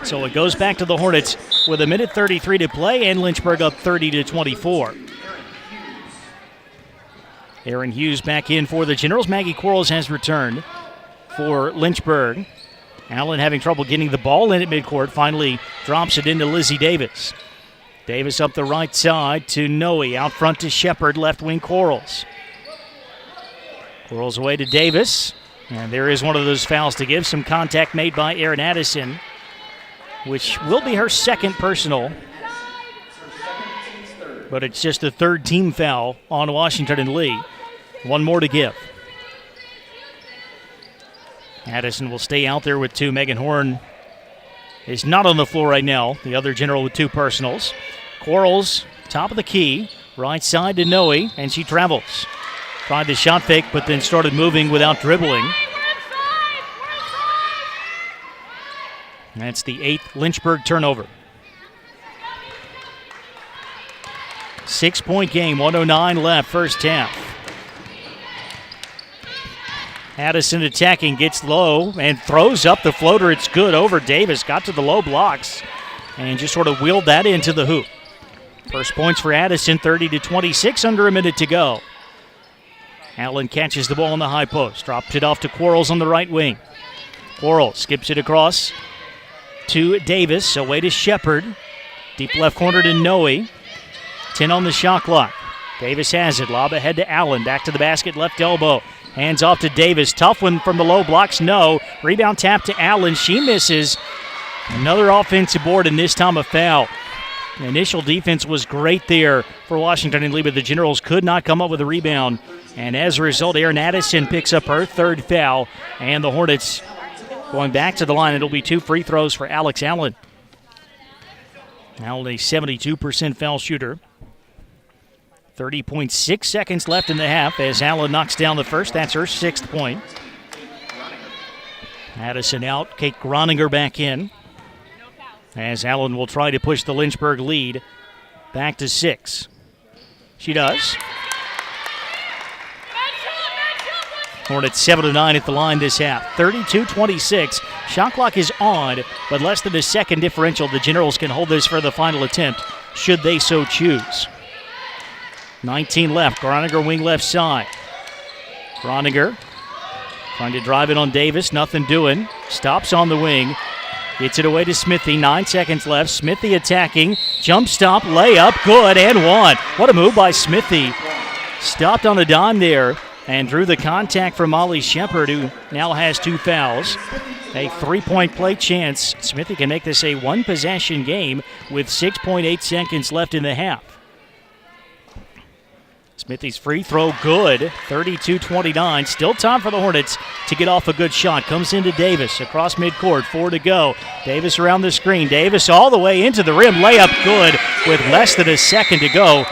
So it goes back to the Hornets with 1:33 to play, and Lynchburg up 30-24. Aaron Hughes back in for the Generals. Maggie Quarles has returned for Lynchburg. Allen having trouble getting the ball in at midcourt. Finally drops it into Lizzie Davis. Davis up the right side to Noe. Out front to Shepherd. Left wing Quarles. Quarles away to Davis. And there is one of those fouls to give. Some contact made by Aaron Addison, which will be her second personal. But it's just the third team foul on Washington and Lee. One more to give. Addison will stay out there with 2. Megan Horn is not on the floor right now. The other General with 2 personals. Quarles, top of the key, right side to Noe, and she travels. Tried the shot fake, but then started moving without dribbling. That's the 8th Lynchburg turnover. 6-point game, 1:09 left, first half. Addison attacking, gets low and throws up the floater. It's good over Davis. Got to the low blocks and just sort of wheeled that into the hoop. First points for Addison, 30-26, under a minute to go. Allen catches the ball in the high post. Dropped it off to Quarles on the right wing. Quarles skips it across to Davis. Away to Shepard. Deep left corner to Noe. 10 on the shot clock. Davis has it. Lob ahead to Allen. Back to the basket, left elbow. Hands off to Davis. Tough one from the low blocks. No. Rebound tap to Allen. She misses. Another offensive board, and this time a foul. The initial defense was great there for Washington and Lee, but the Generals could not come up with a rebound. And as a result, Erin Addison picks up her third foul. And the Hornets going back to the line. It'll be 2 free throws for Alex Allen. Allen, a 72% foul shooter. 30.6 seconds left in the half as Allen knocks down the first. That's her 6th point. Addison out. Kate Groninger back in. As Allen will try to push the Lynchburg lead back to 6. She does. Hornets 7-9 at the line this half. 32-26. Shot clock is on, but less than a second differential. The Generals can hold this for the final attempt, should they so choose. 19 left. Groninger wing left side. Groninger trying to drive it on Davis. Nothing doing. Stops on the wing. Gets it away to Smithy. 9 seconds left. Smithy attacking. Jump stop. Layup. Good and one. What a move by Smithy. Stopped on a dime there and drew the contact from Molly Shepard, who now has 2 fouls. A 3-point play chance. Smithy can make this a 1-possession game with 6.8 seconds left in the half. Smithy's free throw good, 32-29. Still time for the Hornets to get off a good shot. Comes into Davis across midcourt, 4 to go. Davis around the screen. Davis all the way into the rim. Layup good with less than a second to go.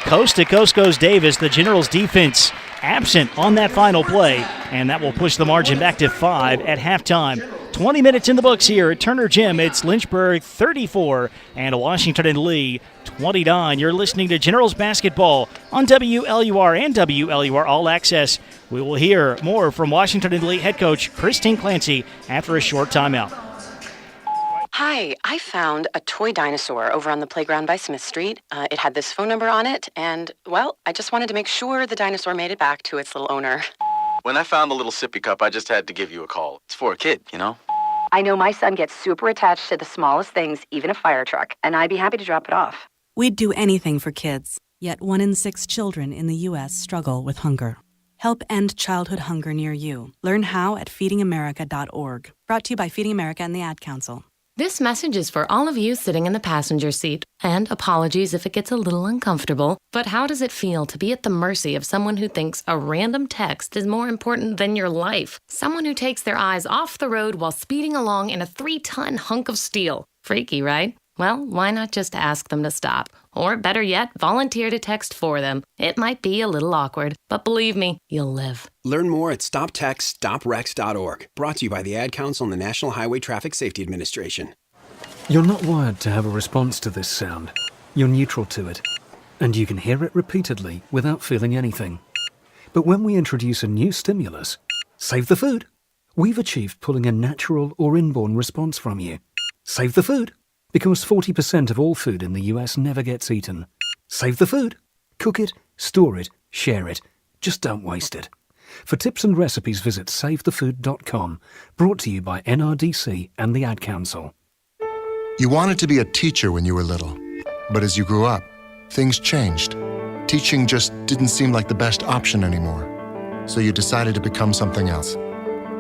Coast to coast goes Davis. The Generals defense absent on that final play, and that will push the margin back to 5 at halftime. 20 minutes in the books here at Turner Gym. It's Lynchburg 34 and Washington and Lee 29. You're listening to Generals basketball on WLUR and WLUR All Access. We will hear more from Washington and Lee head coach Christine Clancy after a short timeout. Hi, I found a toy dinosaur over on the playground by Smith Street. It had this phone number on it, and, well, I just wanted to make sure the dinosaur made it back to its little owner. When I found the little sippy cup, I just had to give you a call. It's for a kid, you know? I know my son gets super attached to the smallest things, even a fire truck, and I'd be happy to drop it off. We'd do anything for kids, yet 1 in 6 children in the U.S. struggle with hunger. Help end childhood hunger near you. Learn how at feedingamerica.org. Brought to you by Feeding America and the Ad Council. This message is for all of you sitting in the passenger seat. And apologies if it gets a little uncomfortable, but how does it feel to be at the mercy of someone who thinks a random text is more important than your life? Someone who takes their eyes off the road while speeding along in a 3-ton hunk of steel. Freaky, right? Well, why not just ask them to stop? Or better yet, volunteer to text for them. It might be a little awkward, but believe me, you'll live. Learn more at StopTextStopWrecks.org. Brought to you by the Ad Council and the National Highway Traffic Safety Administration. You're not wired to have a response to this sound. You're neutral to it. And you can hear it repeatedly without feeling anything. But when we introduce a new stimulus, save the food, we've achieved pulling a natural or inborn response from you. Save the food. Because 40% of all food in the US never gets eaten. Save the food. Cook it, store it, share it. Just don't waste it. For tips and recipes, visit SaveTheFood.com. Brought to you by NRDC and the Ad Council. You wanted to be a teacher when you were little. But as you grew up, things changed. Teaching just didn't seem like the best option anymore. So you decided to become something else.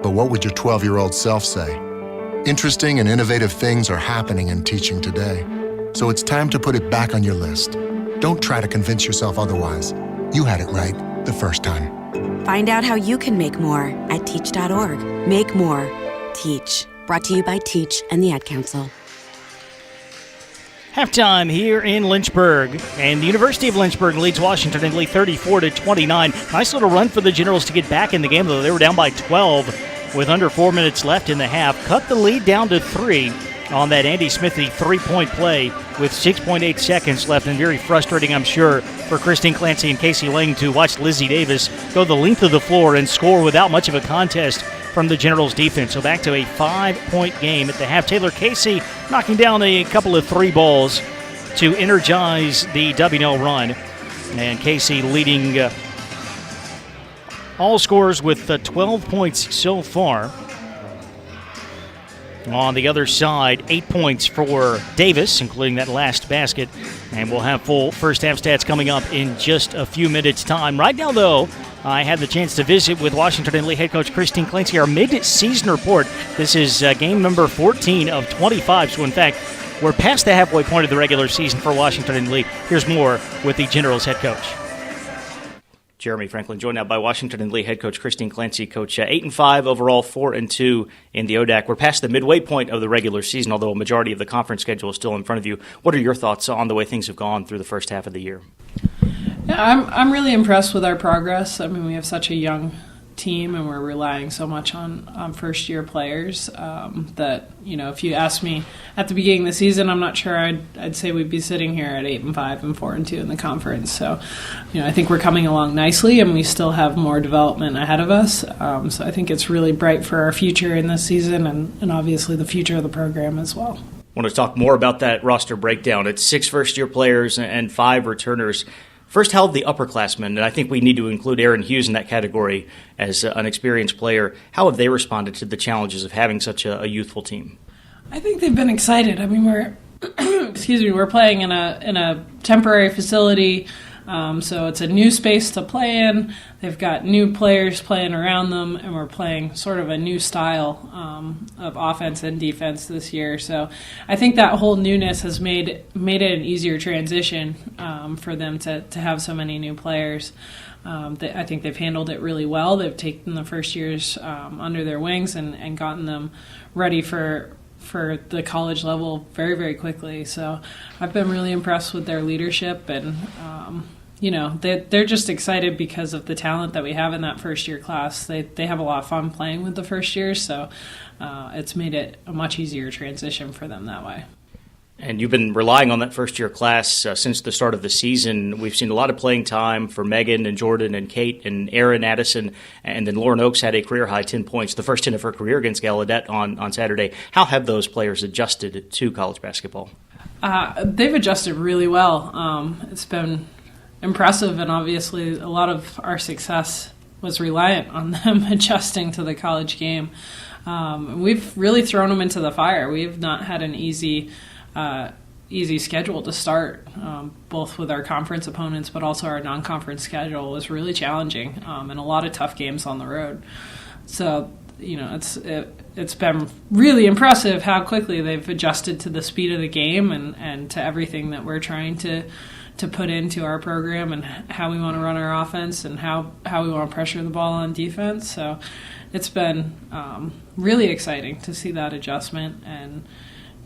But what would your 12-year-old self say? Interesting and innovative things are happening in teaching today. So it's time to put it back on your list. Don't try to convince yourself otherwise. You had it right the first time. Find out how you can make more at teach.org. Make more. Teach. Brought to you by Teach and the Ad Council. Halftime here in Lynchburg, and the University of Lynchburg leads Washington and Lee 34-29. Nice little run for the Generals to get back in the game, though they were down by 12 with under 4 minutes left in the half. Cut the lead down to 3 on that Andy Smithy three-point play with 6.8 seconds left, and very frustrating, I'm sure, for Christine Clancy and Casey Lang to watch Lizzie Davis go the length of the floor and score without much of a contest from the Generals defense. So back to a 5-point game at the half. Taylor Casey knocking down a couple of three balls to energize the W&L run. And Casey leading all scorers with 12 points so far. On the other side, 8 points for Davis, including that last basket. And we'll have full first half stats coming up in just a few minutes' time. Right now, though, I had the chance to visit with Washington and Lee head coach Christine Clancy, our mid-season report. This is game number 14 of 25. So, in fact, we're past the halfway point of the regular season for Washington and Lee. Here's more with the Generals head coach. Jeremy Franklin, joined now by Washington and Lee head coach Christine Clancy. Coach, 8-5 overall, 4-2 in the ODAC. We're past the midway point of the regular season, although a majority of the conference schedule is still in front of you. What are your thoughts on the way things have gone through the first half of the year? Yeah, I'm really impressed with our progress. I mean, we have such a young team, and we're relying so much on first-year players that, you know, if you asked me at the beginning of the season, I'm not sure I'd say we'd be sitting here at 8-5 and 4-2 in the conference. So, you know, I think we're coming along nicely, and we still have more development ahead of us. So I think it's really bright for our future in this season, and obviously the future of the program as well. I want to talk more about that roster breakdown. It's 6 first-year players and 5 returners. First, how have the upperclassmen, and I think we need to include Aaron Hughes in that category as an experienced player, how have they responded to the challenges of having such a youthful team? I think they've been excited. I mean, we're we're playing in a temporary facility, so it's a new space to play in. They've got new players playing around them, and we're playing sort of a new style of offense and defense this year. So I think that whole newness has made it an easier transition for them to have so many new players. I think they've handled it really well. They've taken the first years under their wings and gotten them ready for the college level very, very quickly. So I've been really impressed with their leadership, and you know, they're just excited because of the talent that we have in that first year class. They have a lot of fun playing with the first years, so it's made it a much easier transition for them that way. And you've been relying on that first-year class since the start of the season. We've seen a lot of playing time for Megan and Jordan and Kate and Aaron Addison, and then Lauren Oakes had a career-high 10 points, the first 10 of her career against Gallaudet on Saturday. How have those players adjusted to college basketball? They've adjusted really well. It's been impressive, and obviously a lot of our success was reliant on them adjusting to the college game. We've really thrown them into the fire. We've not had an easy schedule to start, both with our conference opponents, but also our non-conference schedule was really challenging, and a lot of tough games on the road. So, you know, it's been really impressive how quickly they've adjusted to the speed of the game and to everything that we're trying to put into our program and how we want to run our offense and how we want to pressure the ball on defense. So it's been really exciting to see that adjustment, and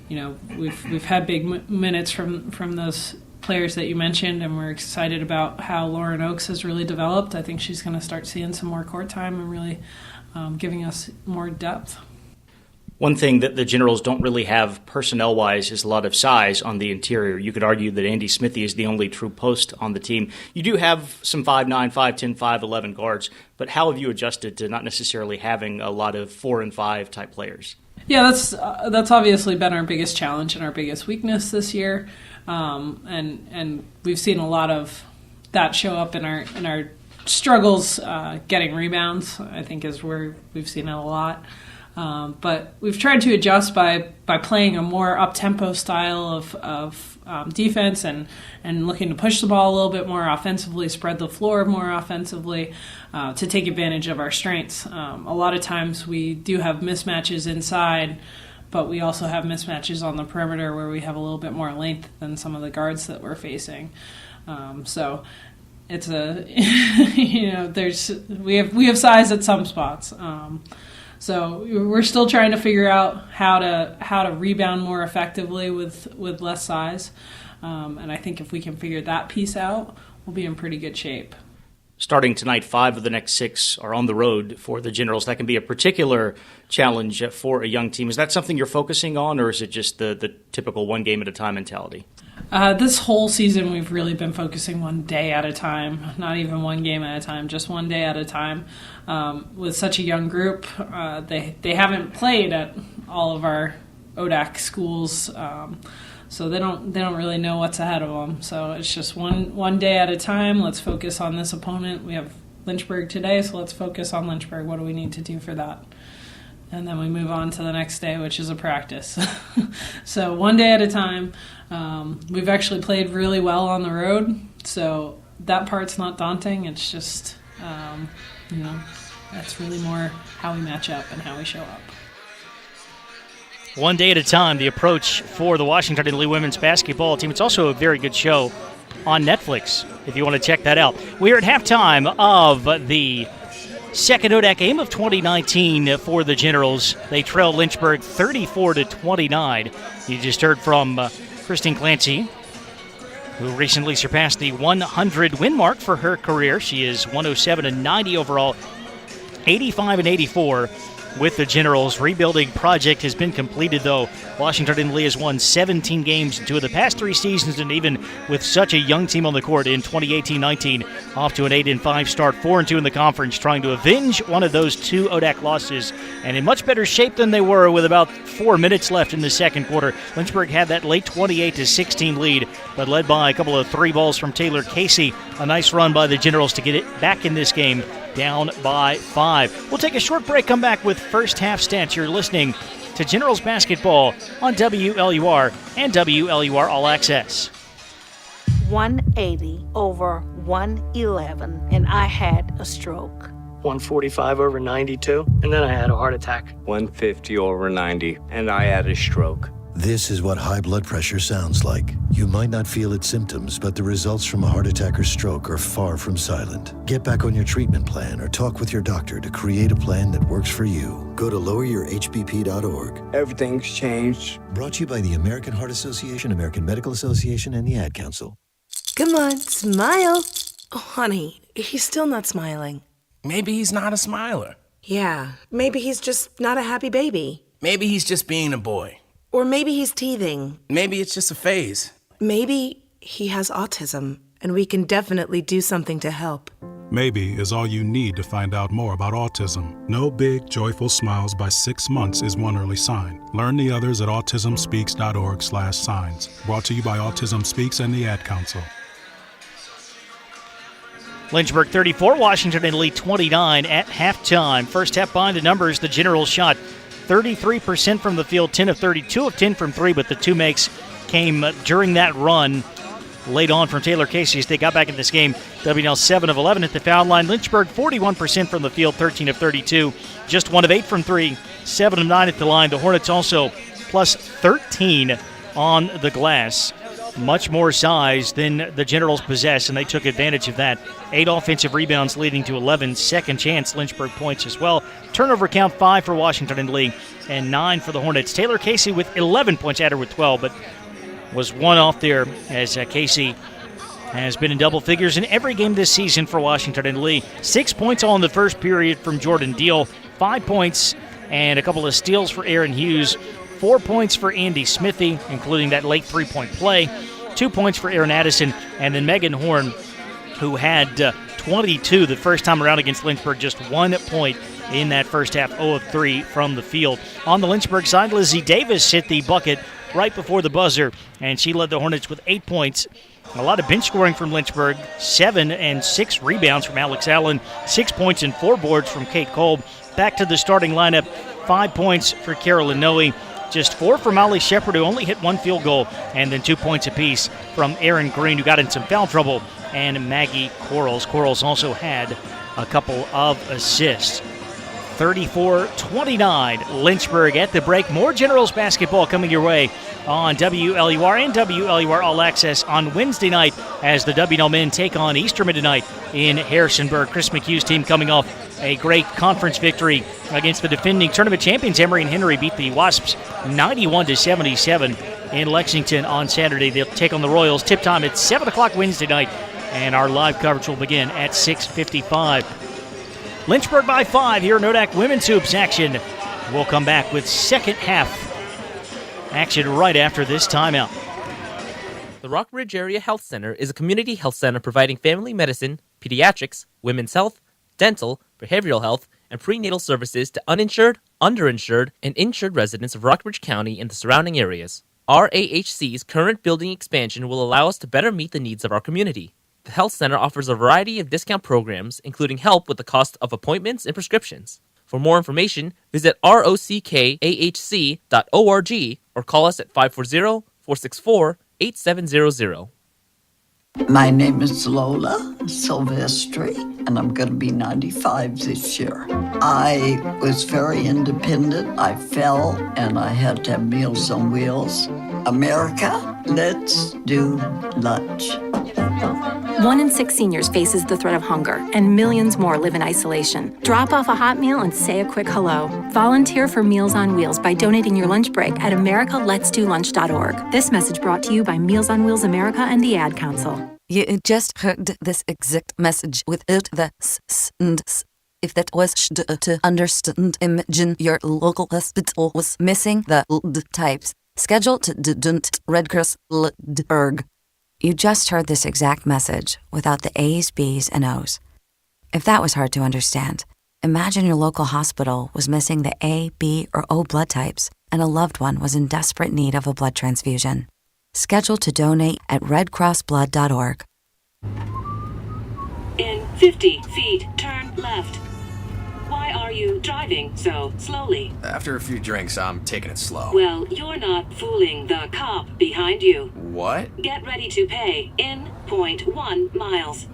you know, we've had big minutes from those players that you mentioned, and we're excited about how Lauren Oakes has really developed. I think she's going to start seeing some more court time and really giving us more depth. One thing that the Generals don't really have personnel-wise is a lot of size on the interior. You could argue that Andy Smithy is the only true post on the team. You do have some 5'9", 5'10", 5'11" guards, but how have you adjusted to not necessarily having a lot of 4 and 5 type players? Yeah, that's obviously been our biggest challenge and our biggest weakness this year, and we've seen a lot of that show up in our struggles getting rebounds. I think is where we've seen it a lot. But we've tried to adjust by playing a more up-tempo style of defense and looking to push the ball a little bit more offensively, spread the floor more offensively, to take advantage of our strengths. A lot of times we do have mismatches inside, but we also have mismatches on the perimeter where we have a little bit more length than some of the guards that we're facing. So it's you know, we have size at some spots. So we're still trying to figure out how to rebound more effectively with less size, and I think if we can figure that piece out, we'll be in pretty good shape. Starting tonight, 5 of the next 6 are on the road for the Generals. That can be a particular challenge for a young team. Is that something you're focusing on, or is it just the typical one game at a time mentality? This whole season, we've really been focusing one day at a time, not even one game at a time, just one day at a time. With such a young group, they haven't played at all of our ODAC schools, so they don't really know what's ahead of them. So it's just one day at a time. Let's focus on this opponent. We have Lynchburg today, so let's focus on Lynchburg. What do we need to do for that? And then we move on to the next day, which is a practice. So one day at a time. We've actually played really well on the road, so that part's not daunting. It's just, that's really more how we match up and how we show up. One day at a time, the approach for the Washington and Lee women's basketball team. It's also a very good show on Netflix, if you want to check that out. We are at halftime of the second ODAC game of 2019 for the Generals. They trail Lynchburg 34-29. You just heard from Christine Clancy, who recently surpassed the 100-win mark for her career. She is 107-90 overall, 85-84 with the Generals. Rebuilding project has been completed, though. Washington and Lee has won 17 games in 2 of the past 3 seasons, and even with such a young team on the court in 2018-19, off to an 8-5 start, 4-2 in the conference, trying to avenge one of those 2 ODAC losses, and in much better shape than they were with about 4 minutes left in the second quarter. Lynchburg had that late 28-16 lead, but led by a couple of 3 balls from Taylor Casey. A nice run by the Generals to get it back in this game, down by 5. We'll take a short break, come back with first half stats. You're listening to Generals basketball on WLUR and WLUR All Access. 180 over 111, and I had a stroke. 145 over 92, and then I had a heart attack. 150 over 90, and I had a stroke. This is what high blood pressure sounds like. You might not feel its symptoms, but the results from a heart attack or stroke are far from silent. Get back on your treatment plan or talk with your doctor to create a plan that works for you. Go to loweryourhbp.org. Everything's changed. Brought to you by the American Heart Association, American Medical Association, and the Ad Council. Come on, smile. Oh, honey, he's still not smiling. Maybe he's not a smiler. Yeah, maybe he's just not a happy baby. Maybe he's just being a boy. Or maybe he's teething. Maybe it's just a phase. Maybe he has autism, and we can definitely do something to help. Maybe is all you need to find out more about autism. No big, joyful smiles by 6 months is one early sign. Learn the others at autismspeaks.org/signs. Brought to you by Autism Speaks and the Ad Council. Lynchburg 34, Washington and Lee 29 at halftime. First half behind the numbers, the Generals shot 33% from the field, 10 of 32 of 10 from 3, but the 2 makes came during that run late on from Taylor Casey as they got back in this game. WNL 7 of 11 at the foul line. Lynchburg 41% from the field, 13 of 32, just 1 of 8 from 3, 7 of 9 at the line. The Hornets also plus 13 on the glass. Much more size than the Generals possess, and they took advantage of that. 8 offensive rebounds leading to 11 second chance Lynchburg points as well. Turnover count 5 for Washington and Lee and 9 for the Hornets. Taylor Casey with 11 points, had her with 12, but was 1 off there as Casey has been in double figures in every game this season for Washington and Lee. 6 points all in the first period from Jordan Deal, 5 points and a couple of steals for Aaron Hughes. 4 points for Andy Smithy, including that late 3-point play. 2 points for Aaron Addison, and then Megan Horn, who had 22 the first time around against Lynchburg, just 1 point in that first half, 0 of 3 from the field. On the Lynchburg side, Lizzie Davis hit the bucket right before the buzzer, and she led the Hornets with 8 points. A lot of bench scoring from Lynchburg, 7 and 6 rebounds from Alex Allen, 6 points and 4 boards from Kate Kolb. Back to the starting lineup, 5 points for Carolyn Noe, just 4 for Molly Shepard, who only hit 1 field goal, and then 2 points apiece from Erin Green, who got in some foul trouble, and Maggie Quarles. Quarles also had a couple of assists. 34-29, Lynchburg at the break. More Generals basketball coming your way on WLUR and WLUR All Access on Wednesday night as the WNL men take on Eastern Mennonite in Harrisonburg. Chris McHugh's team coming off a great conference victory against the defending tournament champions. Emory and Henry beat the Wasps 91-77 in Lexington on Saturday. They'll take on the Royals. Tip time at 7 o'clock Wednesday night and our live coverage will begin at 6:55. Lynchburg by 5 here in Nodak Women's Hoops action. We'll come back with second half action right after this timeout. The Rockbridge Area Health Center is a community health center providing family medicine, pediatrics, women's health, dental, behavioral health, and prenatal services to uninsured, underinsured, and insured residents of Rockbridge County and the surrounding areas. Our AHC's current building expansion will allow us to better meet the needs of our community. The health center offers a variety of discount programs, including help with the cost of appointments and prescriptions. For more information, visit rockahc.org or call us at 540-464-8700. My name is Lola Silvestri, and I'm going to be 95 this year. I was very independent. I fell, and I had to have Meals on Wheels. America, let's do lunch. 1 in 6 seniors faces the threat of hunger, and millions more live in isolation. Drop off a hot meal and say a quick hello. Volunteer for Meals on Wheels by donating your lunch break at americaletsdolunch.org. This message brought to you by Meals on Wheels America and the Ad Council. You just heard this exact message without the s and s. If that was to understand, imagine your local hospital was missing the d types. Schedule to redcross.org. You just heard this exact message without the A's, B's, and O's. If that was hard to understand, imagine your local hospital was missing the A, B, or O blood types, and a loved one was in desperate need of a blood transfusion. Schedule to donate at redcrossblood.org. In 50 feet, turn left. Why are you driving so slowly? After a few drinks, I'm taking it slow. Well, you're not fooling the cop behind you. What? Get ready to pay in 0.1 miles.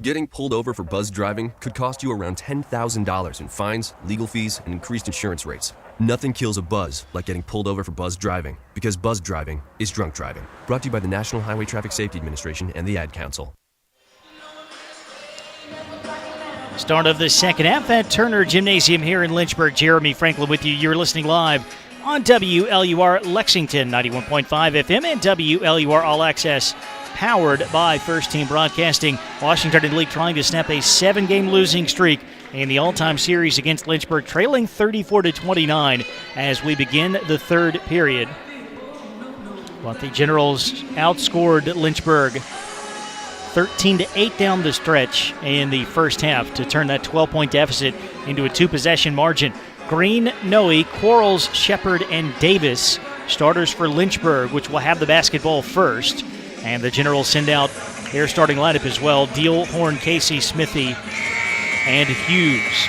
Getting pulled over for buzz driving could cost you around $10,000 in fines, legal fees, and increased insurance rates. Nothing kills a buzz like getting pulled over for buzz driving, because buzz driving is drunk driving. Brought to you by the National Highway Traffic Safety Administration and the Ad Council. Start of the second half at Turner Gymnasium here in Lynchburg. Jeremy Franklin with you. You're listening live on WLUR Lexington 91.5 FM and WLUR All Access, powered by First Team Broadcasting. Washington and League trying to snap a 7-game losing streak in the all-time series against Lynchburg, trailing 34-29 as we begin the third period. But the Generals outscored Lynchburg 13-8 down the stretch in the first half to turn that 12-point deficit into a 2-possession margin. Green, Noe, Quarles, Shepard, and Davis, starters for Lynchburg, which will have the basketball first. And the Generals send out their starting lineup as well: Deal, Horn, Casey, Smithy, and Hughes.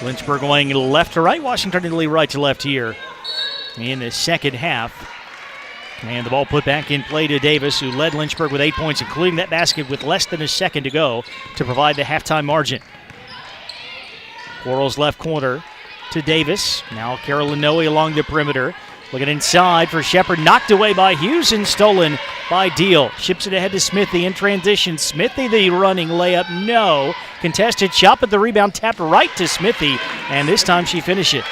Lynchburg going left to right, Washington and Lee right to left here in the second half. And the ball put back in play to Davis, who led Lynchburg with 8 points, including that basket with less than a second to go to provide the halftime margin. Quarles left corner to Davis. Now Carolyn Noe along the perimeter. Looking inside for Shepard, knocked away by Hughes and stolen by Deal. Ships it ahead to Smithy in transition. Smithy the running layup, no. Contested shot, but the rebound tapped right to Smithy, and this time she finishes.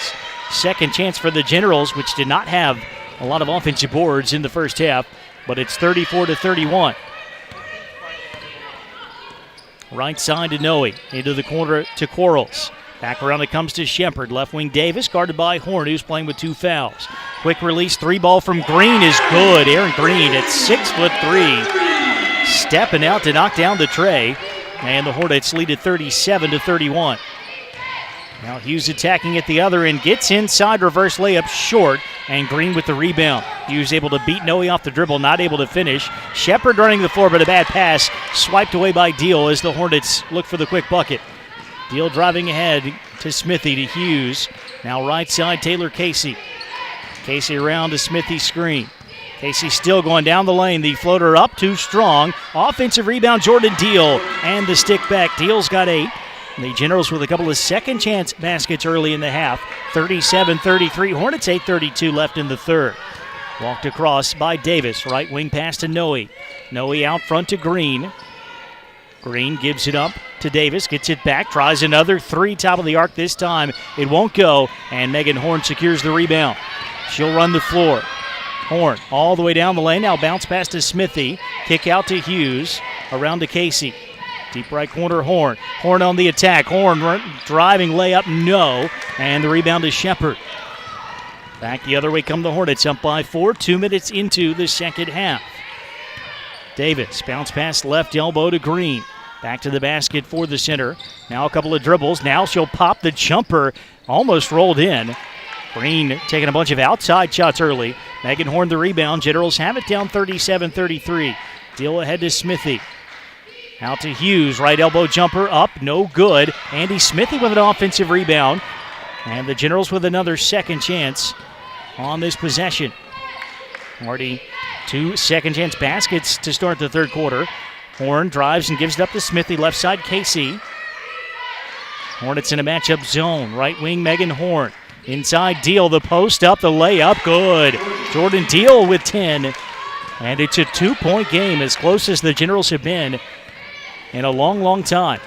Second chance for the Generals, which did not have a lot of offensive boards in the first half, but it's 34-31. Right side to Noe, into the corner to Quarles. Back around it comes to Shepard. Left wing Davis, guarded by Horn, who's playing with 2 fouls. Quick release, 3-ball from Green is good. Aaron Green at 6'3", stepping out to knock down the tray. And the Hornets lead at 37-31. Now Hughes attacking at the other end, gets inside, reverse layup short, and Green with the rebound. Hughes able to beat Noe off the dribble, not able to finish. Shepard running the floor, but a bad pass, swiped away by Deal as the Hornets look for the quick bucket. Deal driving ahead to Smithy, to Hughes. Now right side, Taylor Casey. Casey around to Smithy's screen. Casey still going down the lane. The floater up, too strong. Offensive rebound, Jordan Deal. And the stick back. Deal's got 8. The Generals with a couple of second chance baskets early in the half. 37-33. Hornets 8:32 left in the third. Walked across by Davis. Right wing pass to Noe. Noe out front to Green. Green gives it up to Davis. Gets it back. Tries another 3 top of the arc this time. It won't go. And Megan Horn secures the rebound. She'll run the floor. Horn all the way down the lane. Now bounce pass to Smithy. Kick out to Hughes. Around to Casey. Deep right corner, Horn. Horn on the attack. Horn driving layup, no. And the rebound is Shepard. Back the other way come the Hornets, up by 4, 2 minutes into the second half. Davis, bounce pass left elbow to Green. Back to the basket for the center. Now a couple of dribbles. Now she'll pop the jumper. Almost rolled in. Green taking a bunch of outside shots early. Megan Horn the rebound. Generals have it down 37-33. Deal ahead to Smithy. Out to Hughes, right elbow jumper up, no good. Andy Smithy with an offensive rebound. And the Generals with another second chance on this possession. Already 2 second chance baskets to start the third quarter. Horn drives and gives it up to Smithy, left side Casey. Hornets in a matchup zone, right wing Megan Horn. Inside Deal, the post up, the layup, good. Jordan Deal with 10. And it's a 2-point game, as close as the Generals have been in a long, long time.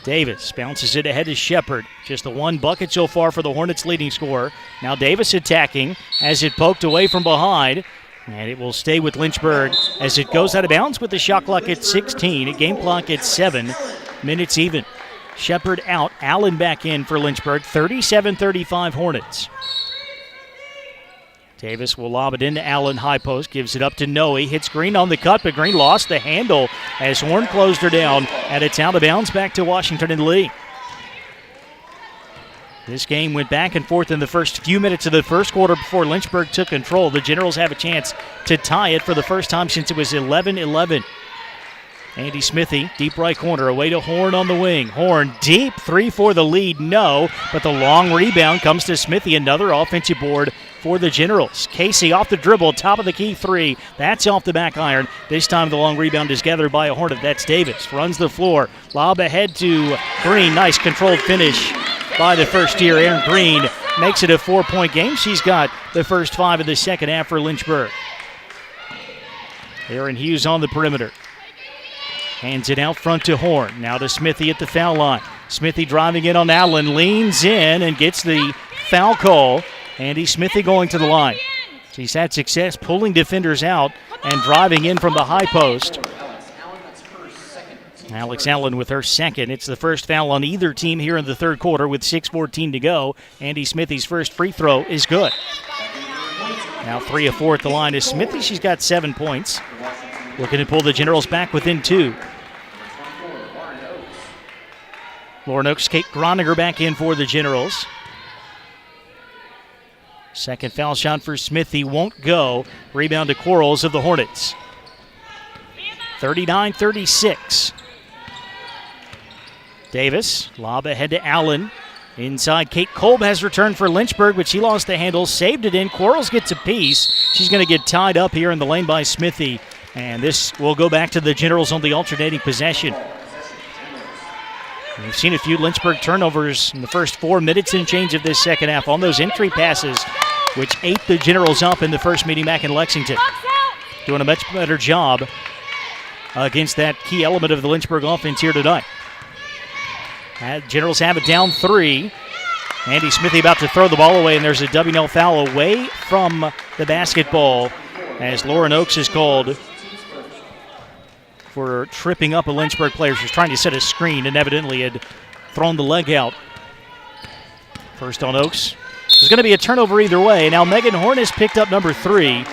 Davis bounces it ahead to Shepard. Just the 1 bucket so far for the Hornets' leading scorer. Now Davis attacking as it poked away from behind. And it will stay with Lynchburg as it goes out of bounds with the shot clock at 16. Game clock at 7 minutes even. Shepard out. Allen back in for Lynchburg. 37-35 Hornets. Davis will lob it into Allen, high post, gives it up to Noe, hits Green on the cut, but Green lost the handle as Horn closed her down, and it's out of bounds back to Washington in the lead. This game went back and forth in the first few minutes of the first quarter before Lynchburg took control. The Generals have a chance to tie it for the first time since it was 11-11. Andy Smithy, deep right corner, away to Horn on the wing. Horn deep, 3 for the lead, no, but the long rebound comes to Smithy, another offensive board for the Generals. Casey off the dribble, top of the key 3. That's off the back iron. This time the long rebound is gathered by a Hornet. That's Davis. Runs the floor. Lob ahead to Green. Nice controlled finish by the first year. Aaron Green makes it a 4-point game. She's got the first 5 of the second half for Lynchburg. Aaron Hughes on the perimeter. Hands it out front to Horn. Now to Smithy at the foul line. Smithy driving in on Allen. Leans in and gets the foul call. Andy Smithy going to the line. She's had success pulling defenders out and driving in from the high post. Alex Allen with her second. It's the first foul on either team here in the third quarter with 6:14 to go. Andy Smithy's first free throw is good. Now 3 of 4 at the line is Smithy. She's got 7 points. Looking to pull the Generals back within 2. Lauren Oaks, Kate Groninger back in for the Generals. Second foul shot for Smithy won't go. Rebound to Quarles of the Hornets. 39-36. Davis, lob ahead to Allen. Inside, Kate Kolb has returned for Lynchburg, but she lost the handle, saved it in. Quarles gets a piece. She's going to get tied up here in the lane by Smithy. And this will go back to the Generals on the alternating possession. We've seen a few Lynchburg turnovers in the first 4 minutes and change of this second half on those entry passes, which ate the Generals up in the first meeting back in Lexington. Doing a much better job against that key element of the Lynchburg offense here tonight. Generals have it down 3. Andy Smithy about to throw the ball away, and there's a WNL foul away from the basketball as Lauren Oaks is called for tripping up a Lynchburg player. She was trying to set a screen and evidently had thrown the leg out. First on Oaks. There's going to be a turnover either way. Now Megan Horn has picked up number 3.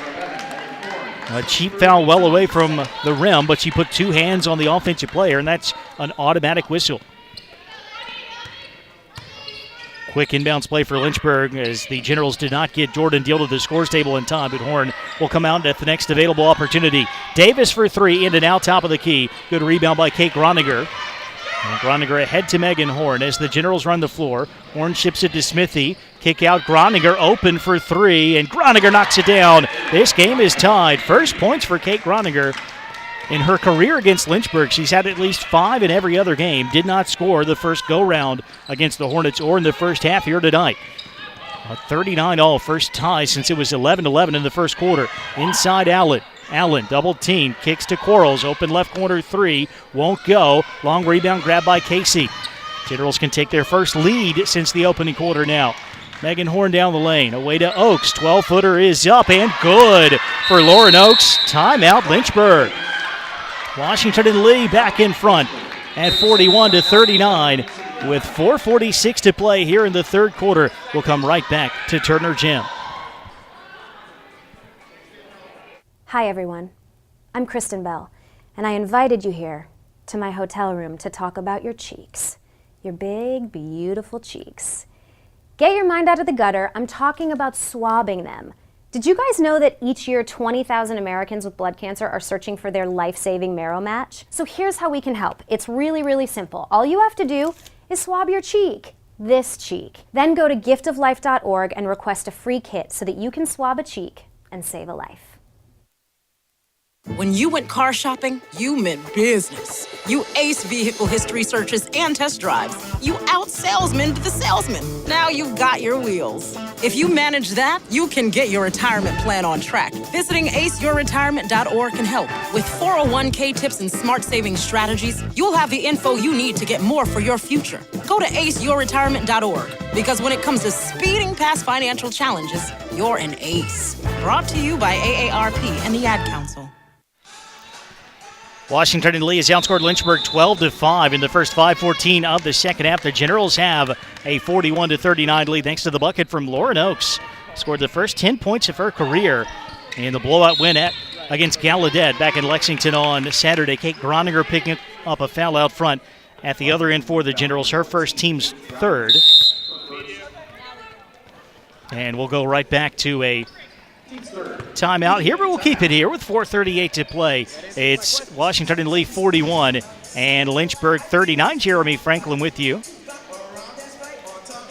A cheap foul well away from the rim, but she put 2 hands on the offensive player, and that's an automatic whistle. Quick inbounds play for Lynchburg as the Generals did not get Jordan Deal to the scores table in time, but Horn will come out at the next available opportunity. Davis for 3, in and out, top of the key. Good rebound by Kate Groninger. And Groninger ahead to Megan Horn as the Generals run the floor. Horn ships it to Smithy. Kick out, Groninger open for 3, and Groninger knocks it down. This game is tied. First points for Kate Groninger. In her career against Lynchburg, she's had at least 5 in every other game. Did not score the first go-round against the Hornets or in the first half here tonight. A 39-all, first tie since it was 11-11 in the first quarter. Inside Allen. Allen, double team, kicks to Quarles. Open left corner 3, won't go. Long rebound grab by Casey. Generals can take their first lead since the opening quarter now. Megan Horn down the lane. Away to Oaks. 12-footer is up and good for Lauren Oaks. Timeout, Lynchburg. Washington and Lee back in front at 41-39 with 4:46 to play here in the third quarter. We'll come right back to Turner Gym. Hi, everyone. I'm Kristen Bell, and I invited you here to my hotel room to talk about your cheeks. Your big, beautiful cheeks. Get your mind out of the gutter. I'm talking about swabbing them. Did you guys know that each year 20,000 Americans with blood cancer are searching for their life-saving marrow match? So here's how we can help. It's really, really simple. All you have to do is swab your cheek. This cheek. Then go to giftoflife.org and request a free kit so that you can swab a cheek and save a life. When you went car shopping, you meant business. You aced vehicle history searches and test drives. You out-salesmaned the salesman. Now you've got your wheels. If you manage that, you can get your retirement plan on track. Visiting aceyourretirement.org can help. With 401k tips and smart saving strategies, you'll have the info you need to get more for your future. Go to aceyourretirement.org, because when it comes to speeding past financial challenges, you're an ace. Brought to you by AARP and the Ad Council. Washington and Lee has outscored Lynchburg 12-5 in the first 5:14 of the second half. The Generals have a 41-39 lead thanks to the bucket from Lauren Oaks. Scored the first 10 points of her career in the blowout win against Gallaudet back in Lexington on Saturday. Kate Groninger picking up a foul out front at the other end for the Generals, her first, team's third. And we'll go right back to a timeout here, but we'll keep it here with 4:38 to play. It's Washington and Lee 41 and Lynchburg 39. Jeremy Franklin with you.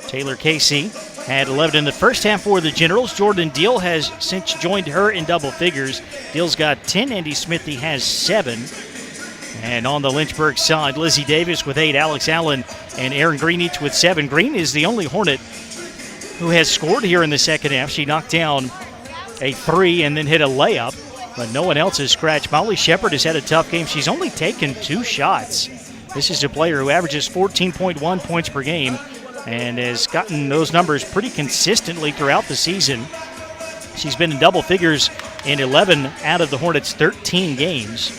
Taylor Casey had 11 in the first half for the Generals. Jordan Deal has since joined her in double figures. Deal's got 10. Andy Smithy has 7. And on the Lynchburg side, Lizzie Davis with 8, Alex Allen and Aaron Green each with 7. Green is the only Hornet who has scored here in the second half. She knocked down a 3 and then hit a layup, but no one else has scratched. Molly Shepard has had a tough game. She's only taken 2 shots. This is a player who averages 14.1 points per game and has gotten those numbers pretty consistently throughout the season. She's been in double figures in 11 out of the Hornets' 13 games.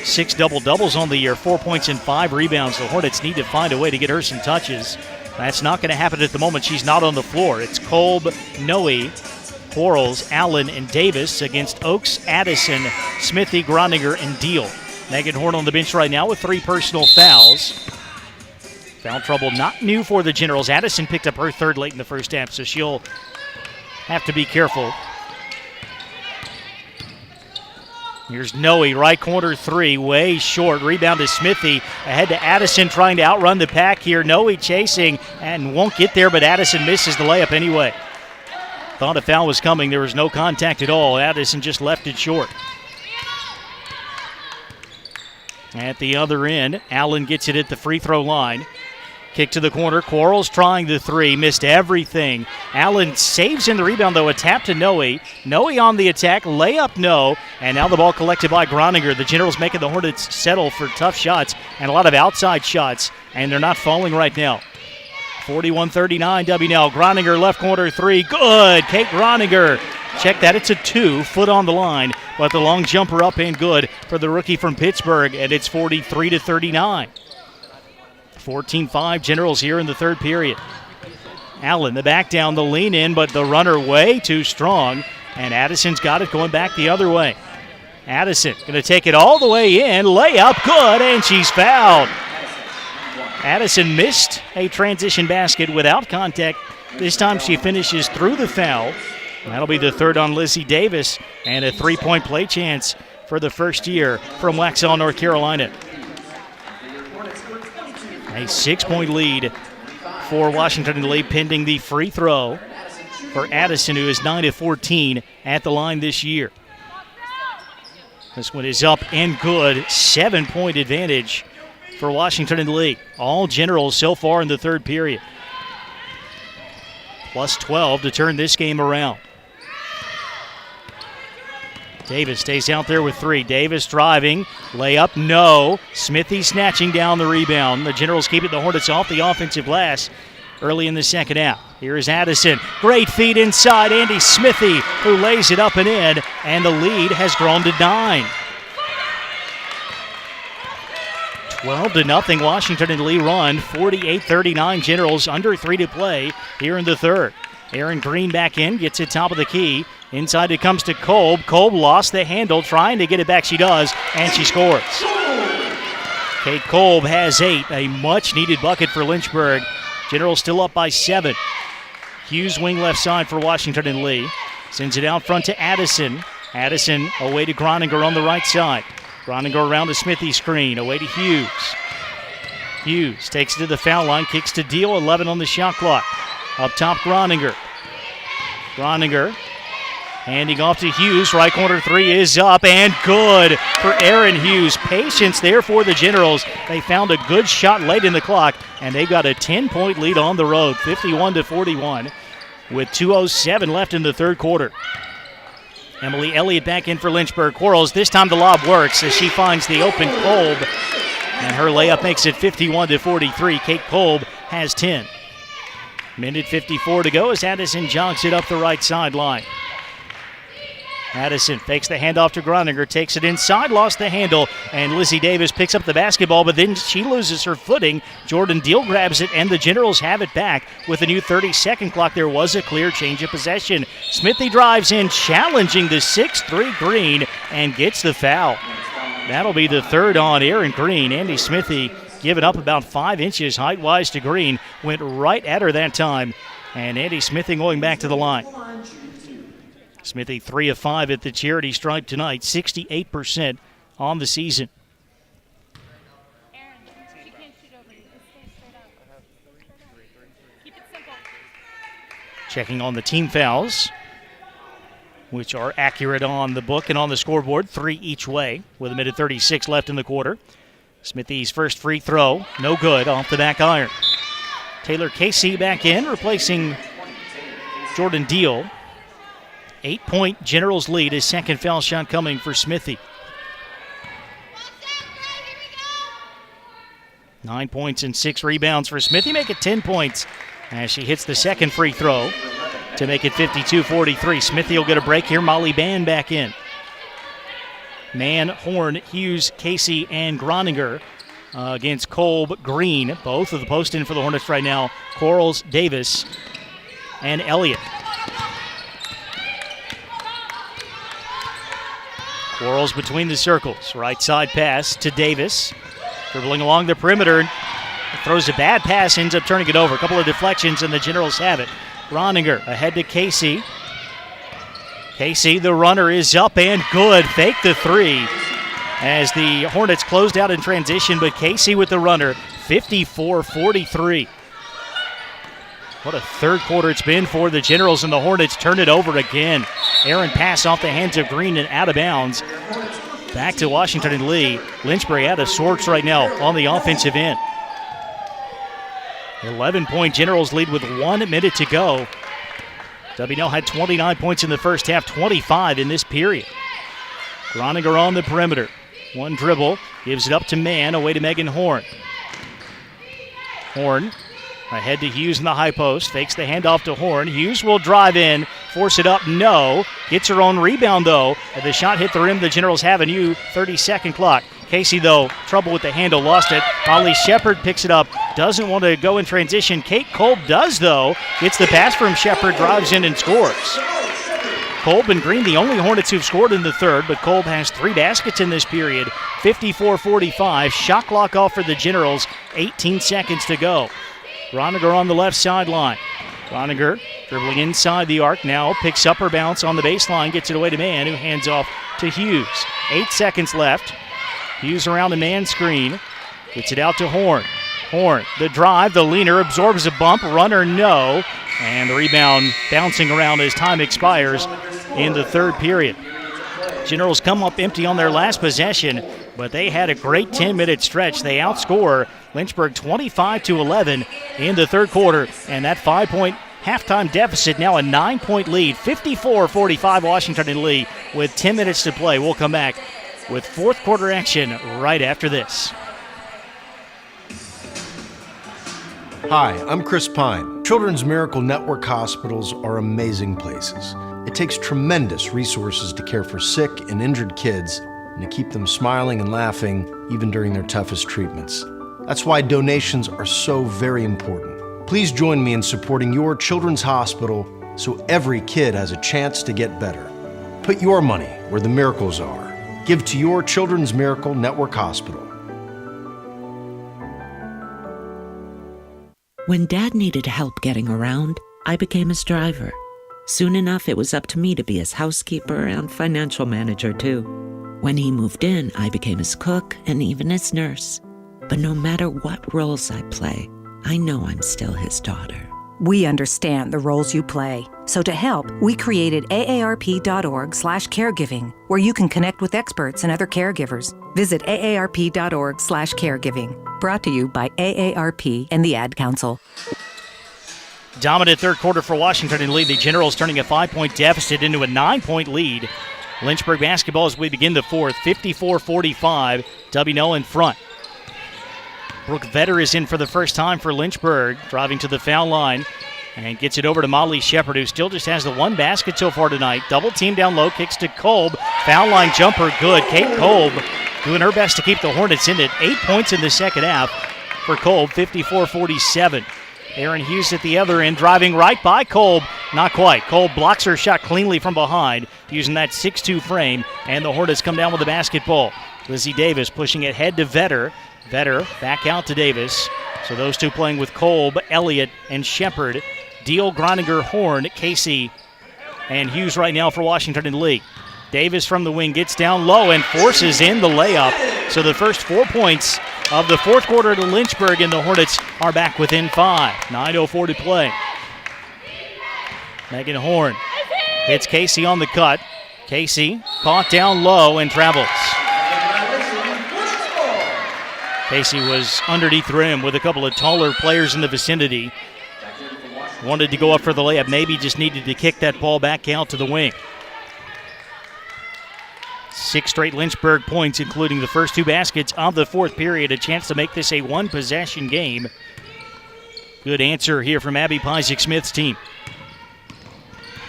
6 double-doubles on the year, 4 points and 5 rebounds. The Hornets need to find a way to get her some touches. That's not going to happen at the moment. She's not on the floor. It's Kolb, Noe, Quarles, Allen, and Davis against Oaks, Addison, Smithy, Groninger, and Deal. Megan Horn on the bench right now with 3 personal fouls. Foul trouble not new for the Generals. Addison picked up her 3rd late in the first half, so she'll have to be careful. Here's Noe, right corner 3, way short. Rebound to Smithy. Ahead to Addison, trying to outrun the pack here. Noe chasing and won't get there, but Addison misses the layup anyway. Thought a foul was coming. There was no contact at all. Addison just left it short. At the other end, Allen gets it at the free throw line. Kick to the corner. Quarles trying the 3. Missed everything. Allen saves in the rebound, though. A tap to Noe. Noe on the attack. Layup, no. And now the ball collected by Groninger. The Generals making the Hornets settle for tough shots and a lot of outside shots, and they're not falling right now. 41-39 WNL. Groninger left corner 3. Good. Kate Groninger. Check that. It's a 2. Foot on the line. But the long jumper up and good for the rookie from Pittsburgh. And it's 43-39. 14-5 Generals here in the third period. Allen, the back down, the lean in, but the runner way too strong. And Addison's got it going back the other way. Addison going to take it all the way in. Layup. Good. And she's fouled. Addison missed a transition basket without contact. This time she finishes through the foul. That'll be the 3rd on Lizzie Davis, and a 3-point play chance for the first year from Waxhaw, North Carolina. A 6-point lead for Washington and Lee pending the free throw for Addison, who is 9 of 14 at the line this year. This one is up and good. 7-point advantage for Washington and Lee. All Generals so far in the third period. Plus 12 to turn this game around. Davis stays out there with 3. Davis driving. Layup, no. Smithy snatching down the rebound. The Generals keep it. The Hornets off the offensive glass. early in the second half. Here is Addison. Great feed inside. Andy Smithy, who lays it up and in, and the lead has grown to 9. 12-0 Washington and Lee run. 48-39 Generals, under 3 to play here in the third. Aaron Green back in, gets it top of the key. Inside it comes to Kolb. Kolb lost the handle, trying to get it back. She does, and she scores. Kate Kolb has 8, a much-needed bucket for Lynchburg. Generals still up by 7. Hughes wing left side for Washington and Lee. Sends it out front to Addison. Addison away to Groninger on the right side. Groninger around to Smithy screen, away to Hughes. Hughes takes it to the foul line, kicks to Deal, 11 on the shot clock. Up top, Groninger. Groninger handing off to Hughes. Right corner 3 is up and good for Aaron Hughes. Patience there for the Generals. They found a good shot late in the clock, and they got a 10-point lead on the road, 51-41, with 2:07 left in the third quarter. Emily Elliott back in for Lynchburg. Quarles, this time the lob works as she finds the open Kolb, and her layup makes it 51-43. Kate Kolb has 10. Minute 54 to go as Addison jogs it up the right sideline. Addison fakes the handoff to Groninger, takes it inside, lost the handle, and Lizzie Davis picks up the basketball, but then she loses her footing. Jordan Deal grabs it, and the Generals have it back with a new 30-second clock. There was a clear change of possession. Smithy drives in, challenging the 6'3 Green, and gets the foul. That'll be the third on Aaron Green. Andy Smithy giving up about 5 inches height-wise to Green. Went right at her that time, and Andy Smithy going back to the line. Smithy 3 of 5 at the charity stripe tonight, 68% on the season. Checking on the team fouls, which are accurate on the book and on the scoreboard, 3 each way, with a minute 36 left in the quarter. Smithy's first free throw, no good, off the back iron. Taylor Casey back in, replacing Jordan Deal. 8-point Generals lead, his second foul shot coming for Smithy. 9 points and 6 rebounds for Smithy, make it 10 points as she hits the second free throw to make it 52-43. Smithy will get a break here. Molly Band back in. Mann, Horn, Hughes, Casey, and Groninger against Kolb, Green. Both of the post in for the Hornets right now. Quarles, Davis, and Elliott. Quarles between the circles. Right side pass to Davis. Dribbling along the perimeter. Throws a bad pass, ends up turning it over. A couple of deflections, and the Generals have it. Groninger ahead to Casey. Casey, the runner, is up and good. Fake the 3 as the Hornets closed out in transition, but Casey with the runner, 54-43. What a third quarter it's been for the Generals, and the Hornets turn it over again. Aaron pass off the hands of Green and out of bounds. Back to Washington and Lee. Lynchburg out of sorts right now on the offensive end. 11-point Generals lead with 1 minute to go. W&L had 29 points in the first half, 25 in this period. Groninger on the perimeter. One dribble, gives it up to Mann, away to Megan Horn. Horn ahead to Hughes in the high post, fakes the handoff to Horn. Hughes will drive in, force it up, no. Gets her own rebound, though. The shot hit the rim. The Generals have a new 30-second clock. Casey, though, trouble with the handle, lost it. Holly Shepard picks it up, doesn't want to go in transition. Kate Kolb does, though. Gets the pass from Shepard, drives in and scores. Kolb and Green, the only Hornets who've scored in the third, but Kolb has 3 baskets in this period. 54-45, shot clock off for the Generals, 18 seconds to go. Groninger on the left sideline. Groninger dribbling inside the arc now, picks up her bounce on the baseline, gets it away to Mann, who hands off to Hughes. 8 seconds left. Hughes around the man screen, gets it out to Horn. Horn, the drive, the leaner, absorbs a bump, runner no, and the rebound bouncing around as time expires in the third period. Generals come up empty on their last possession, but they had a great 10-minute stretch. They outscore Lynchburg 25-11 in the third quarter, and that 5-point halftime deficit now a 9-point lead, 54-45 Washington and Lee with 10 minutes to play. We'll come back with fourth quarter action right after this. Hi, I'm Chris Pine. Children's Miracle Network hospitals are amazing places. It takes tremendous resources to care for sick and injured kids and to keep them smiling and laughing even during their toughest treatments. That's why donations are so very important. Please join me in supporting your children's hospital so every kid has a chance to get better. Put your money where the miracles are. Give to your Children's Miracle Network Hospital. When Dad needed help getting around, I became his driver. Soon enough, it was up to me to be his housekeeper and financial manager, too. When he moved in, I became his cook and even his nurse. But no matter what roles I play, I know I'm still his daughter. We understand the roles you play. So to help, we created aarp.org/caregiving, where you can connect with experts and other caregivers. Visit aarp.org/caregiving. Brought to you by AARP and the Ad Council. Dominant third quarter for Washington and lead. The Generals turning a 5-point deficit into a 9-point lead. Lynchburg basketball as we begin the fourth, 54-45. W&L in front. Brooke Vetter is in for the first time for Lynchburg, driving to the foul line and gets it over to Molly Shepard, who still just has the one basket so far tonight. Double team down low, kicks to Kolb. Foul line jumper, good. Kate Kolb doing her best to keep the Hornets in it. 8 points in the second half for Kolb, 54-47. Aaron Hughes at the other end, driving right by Kolb. Not quite. Kolb blocks her shot cleanly from behind, using that 6'2 frame, and the Hornets come down with the basketball. Lizzie Davis pushing it head to Vetter. Vetter back out to Davis. So those two playing with Kolb, Elliott, and Shepard. Deal, Groninger, Horn, Casey, and Hughes right now for Washington and Lee. Davis from the wing gets down low and forces in the layup. So the first 4 points of the fourth quarter to Lynchburg, and the Hornets are back within 5. 9:04 to play. Megan Horn hits Casey on the cut. Casey caught down low and travels. Casey was underneath the rim with a couple of taller players in the vicinity. Wanted to go up for the layup, maybe just needed to kick that ball back out to the wing. 6 straight Lynchburg points, including the first 2 baskets of the fourth period. A chance to make this a one-possession game. Good answer here from Abby Pizek-Smith's team.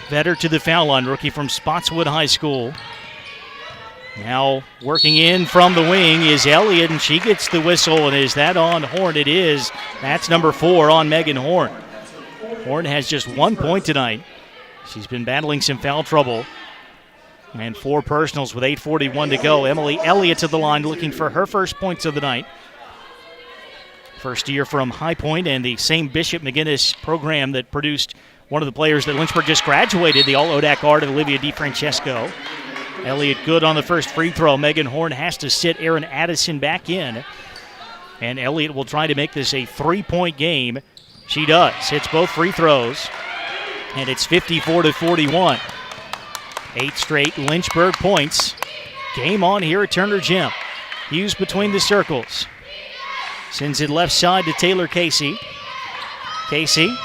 Vetter to the foul line, rookie from Spotswood High School. Now working in from the wing is Elliott, and she gets the whistle. And is that on Horn? It is. That's number 4 on Megan Horn. Horn has just 1 point tonight. She's been battling some foul trouble. And 4 personals with 8:41 to go. Emily Elliott to the line looking for her first points of the night. First year from High Point and the same Bishop McGinnis program that produced one of the players that Lynchburg just graduated, the All-ODAC guard Olivia DiFrancesco. Elliott good on the first free throw. Megan Horn has to sit Erin Addison back in. And Elliott will try to make this a 3-point game. She does. Hits both free throws. And it's 54-41. 8 straight Lynchburg points. Game on here at Turner Gym. Hughes between the circles. Sends it left side to Taylor Casey. Casey.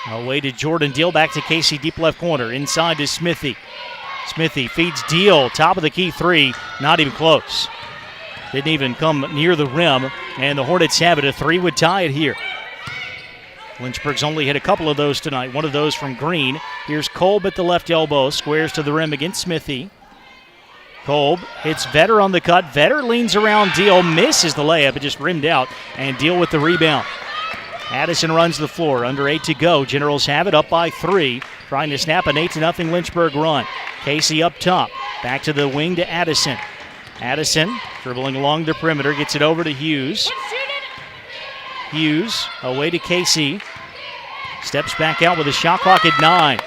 Away to Jordan Deal. Back to Casey, deep left corner. Inside to Smithy. Smithy feeds Deal. Top of the key 3. Not even close. Didn't even come near the rim. And the Hornets have it. A 3 would tie it here. Lynchburg's only hit a couple of those tonight. One of those from Green. Here's Kolb at the left elbow. Squares to the rim against Smithy. Kolb hits Vetter on the cut. Vetter leans around Deal. Misses the layup. It just rimmed out. And Deal with the rebound. Addison runs the floor. Under 8 to go. Generals have it up by 3. Trying to snap an 8-0 Lynchburg run. Casey up top. Back to the wing to Addison. Addison dribbling along the perimeter. Gets it over to Hughes. Hughes away to Casey. Steps back out with a shot clock at 9.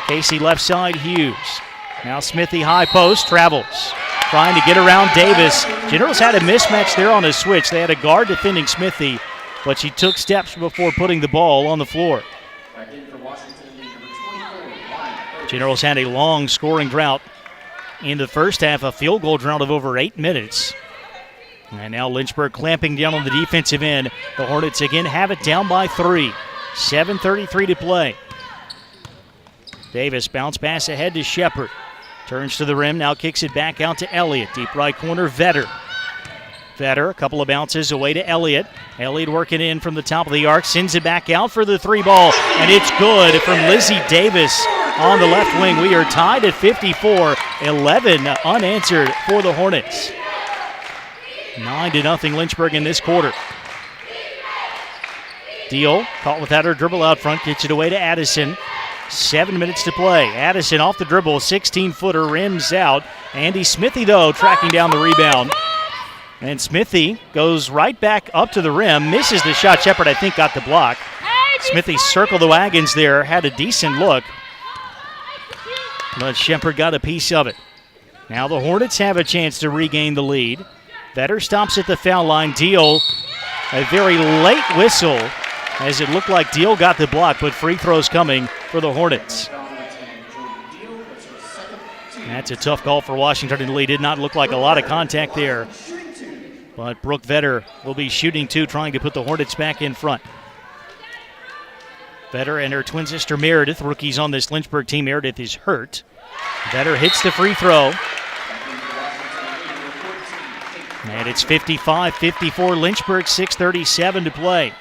Casey left side, Hughes. Now Smithy high post, travels. Trying to get around Davis. Generals had a mismatch there on a switch. They had a guard defending Smithy, but she took steps before putting the ball on the floor. Generals had a long scoring drought in the first half, a field goal drought of over 8 minutes. And now Lynchburg clamping down on the defensive end. The Hornets again have it down by 3. 7:33 to play. Davis bounce pass ahead to Shepard. Turns to the rim, now kicks it back out to Elliott. Deep right corner, Vetter. Vetter, a couple of bounces away to Elliott. Elliott working in from the top of the arc, sends it back out for the 3-ball, and it's good from Lizzie Davis on the left wing. We are tied at 54, 11 unanswered for the Hornets. 9-0 Lynchburg in this quarter. Deal, caught without her dribble out front, gets it away to Addison. 7 minutes to play. Addison off the dribble, 16-footer, rims out. Andy Smithy, though, tracking down the rebound. And Smithy goes right back up to the rim, misses the shot. Shepard, I think, got the block. Smithy circled the wagons there, had a decent look. But Shepard got a piece of it. Now the Hornets have a chance to regain the lead. Vetter stops at the foul line. Deal, a very late whistle, as it looked like Deal got the block, but free throws coming for the Hornets. That's a tough call for Washington in the lead. Did not look like a lot of contact there. But Brooke Vetter will be shooting two, trying to put the Hornets back in front. Vetter and her twin sister Meredith, rookies on this Lynchburg team. Meredith is hurt. Vetter hits the free throw. And it's 55-54 Lynchburg, 6:37 to play.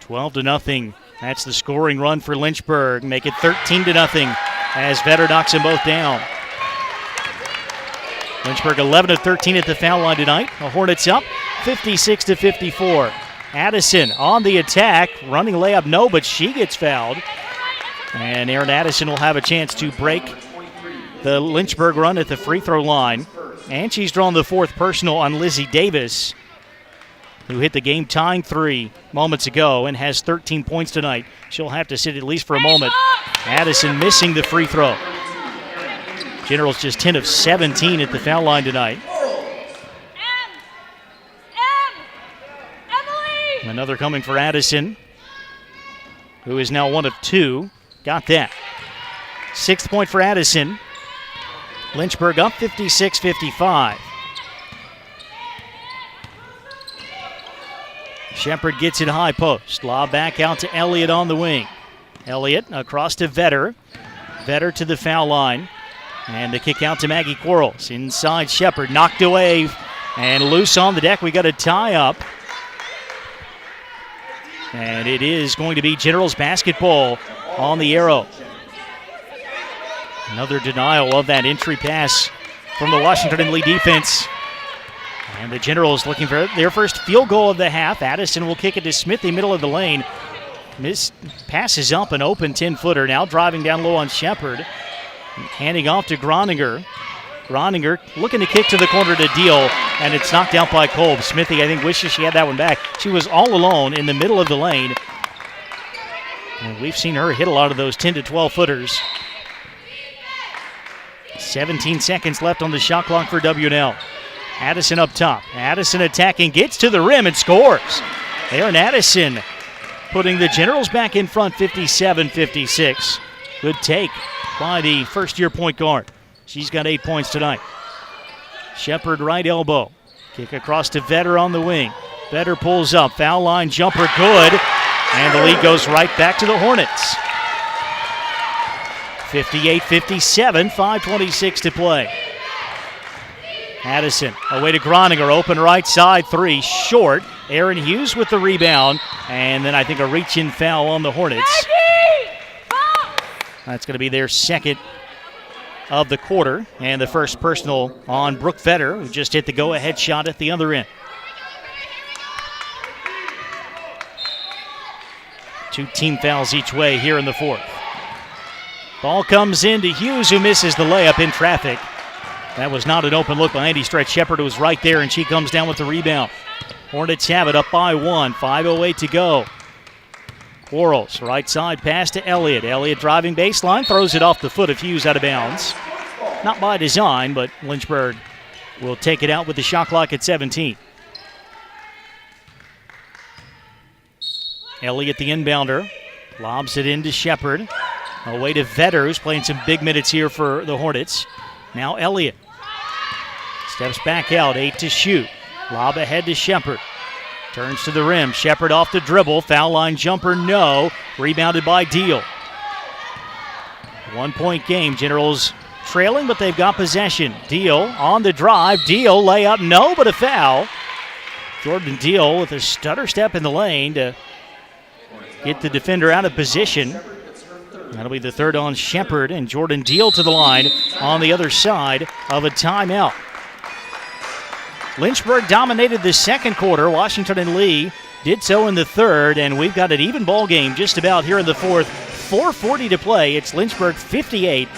12-0. That's the scoring run for Lynchburg. Make it 13-0 as Vetter knocks them both down. Lynchburg 11 of 13 at the foul line tonight. The Hornets up 56-54. Addison on the attack. Running layup, no, but she gets fouled. And Erin Addison will have a chance to break the Lynchburg run at the free throw line. And she's drawn the fourth personal on Lizzie Davis, who hit the game-tying three moments ago and has 13 points tonight. She'll have to sit at least for a moment. Addison missing the free throw. Generals just 10 of 17 at the foul line tonight. Another coming for Addison, who is now 1 of 2. Got that. 6th point for Addison. Lynchburg up 56-55. Shepard gets it high post. Lob back out to Elliott on the wing. Elliott across to Vetter. Vetter to the foul line. And the kick out to Maggie Quarles. Inside Shepard, knocked away and loose on the deck. We got a tie up. And it is going to be Generals basketball on the arrow. Another denial of that entry pass from the Washington lead defense. And the Generals looking for their first field goal of the half. Addison will kick it to Smithy, middle of the lane. Passes up an open 10-footer. Now driving down low on Shepard. Handing off to Groninger. Groninger looking to kick to the corner to Deal, and it's knocked out by Kolb. Smithy, I think, wishes she had that one back. She was all alone in the middle of the lane. And we've seen her hit a lot of those 10 to 12-footers. 17 seconds left on the shot clock for W&L. Addison up top. Addison attacking, gets to the rim and scores. Erin Addison putting the Generals back in front, 57-56. Good take by the first-year point guard. She's got 8 points tonight. Shepard right elbow. Kick across to Vetter on the wing. Vetter pulls up. Foul line jumper good. And the lead goes right back to the Hornets. 58-57, 5:26 to play. Addison away to Groninger. Open right side three. Short. Aaron Hughes with the rebound. And then I think a reach-in foul on the Hornets. That's going to be their second of the quarter, and the first personal on Brooke Vetter, who just hit the go-ahead shot at the other end. 2 team fouls each way here in the fourth. Ball comes in to Hughes, who misses the layup in traffic. That was not an open look by Andy Stretch Shepard, who was right there, and she comes down with the rebound. Hornets have it up by 1, 5:08 to go. Quarles, right side pass to Elliott. Elliott driving baseline, throws it off the foot of Hughes out of bounds. Not by design, but Lynchburg will take it out with the shot clock at 17. Elliott, the inbounder, lobs it into Shepard. Away to Vetter, who's playing some big minutes here for the Hornets. Now Elliott steps back out, 8 to shoot. Lob ahead to Shepard. Turns to the rim. Shepard off the dribble. Foul line jumper, no. Rebounded by Deal. 1 point game. Generals trailing, but they've got possession. Deal on the drive. Deal layup, no, but a foul. Jordan Deal with a stutter step in the lane to get the defender out of position. That'll be the third on Shepard, and Jordan Deal to the line on the other side of a timeout. Lynchburg dominated the second quarter. Washington and Lee did so in the third, and we've got an even ball game just about here in the fourth. 4:40 to play. It's Lynchburg 58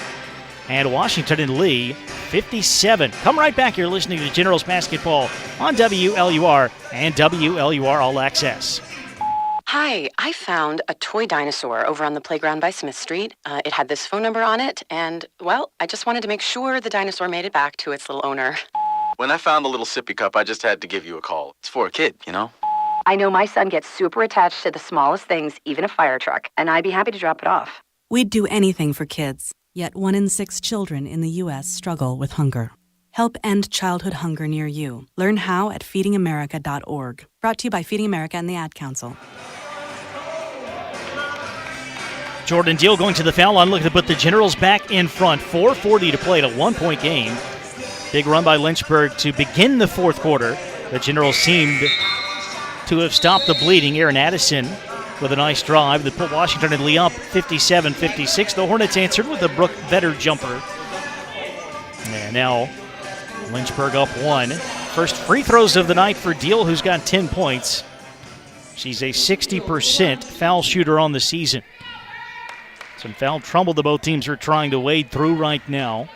and Washington and Lee 57. Come right back. You're listening to Generals Basketball on WLUR and WLUR All Access. Hi, I found a toy dinosaur over on the playground by Smith Street. It had this phone number on it, and, well, I just wanted to make sure the dinosaur made it back to its little owner. When I found the little sippy cup, I just had to give you a call. It's for a kid, you know? I know my son gets super attached to the smallest things, even a fire truck, and I'd be happy to drop it off. We'd do anything for kids, yet 1 in 6 children in the U.S. struggle with hunger. Help end childhood hunger near you. Learn how at feedingamerica.org. Brought to you by Feeding America and the Ad Council. Jordan Deal going to the foul line, looking to put the Generals back in front. 4:40 to play, at a 1-point game. Big run by Lynchburg to begin the fourth quarter. The Generals seemed to have stopped the bleeding. Aaron Addison with a nice drive that put Washington and Lee up 57-56. The Hornets answered with a Brooke Vetter jumper. And now Lynchburg up 1. First free throws of the night for Deal, who's got 10 points. She's a 60% foul shooter on the season. Some foul trouble that both teams are trying to wade through right now.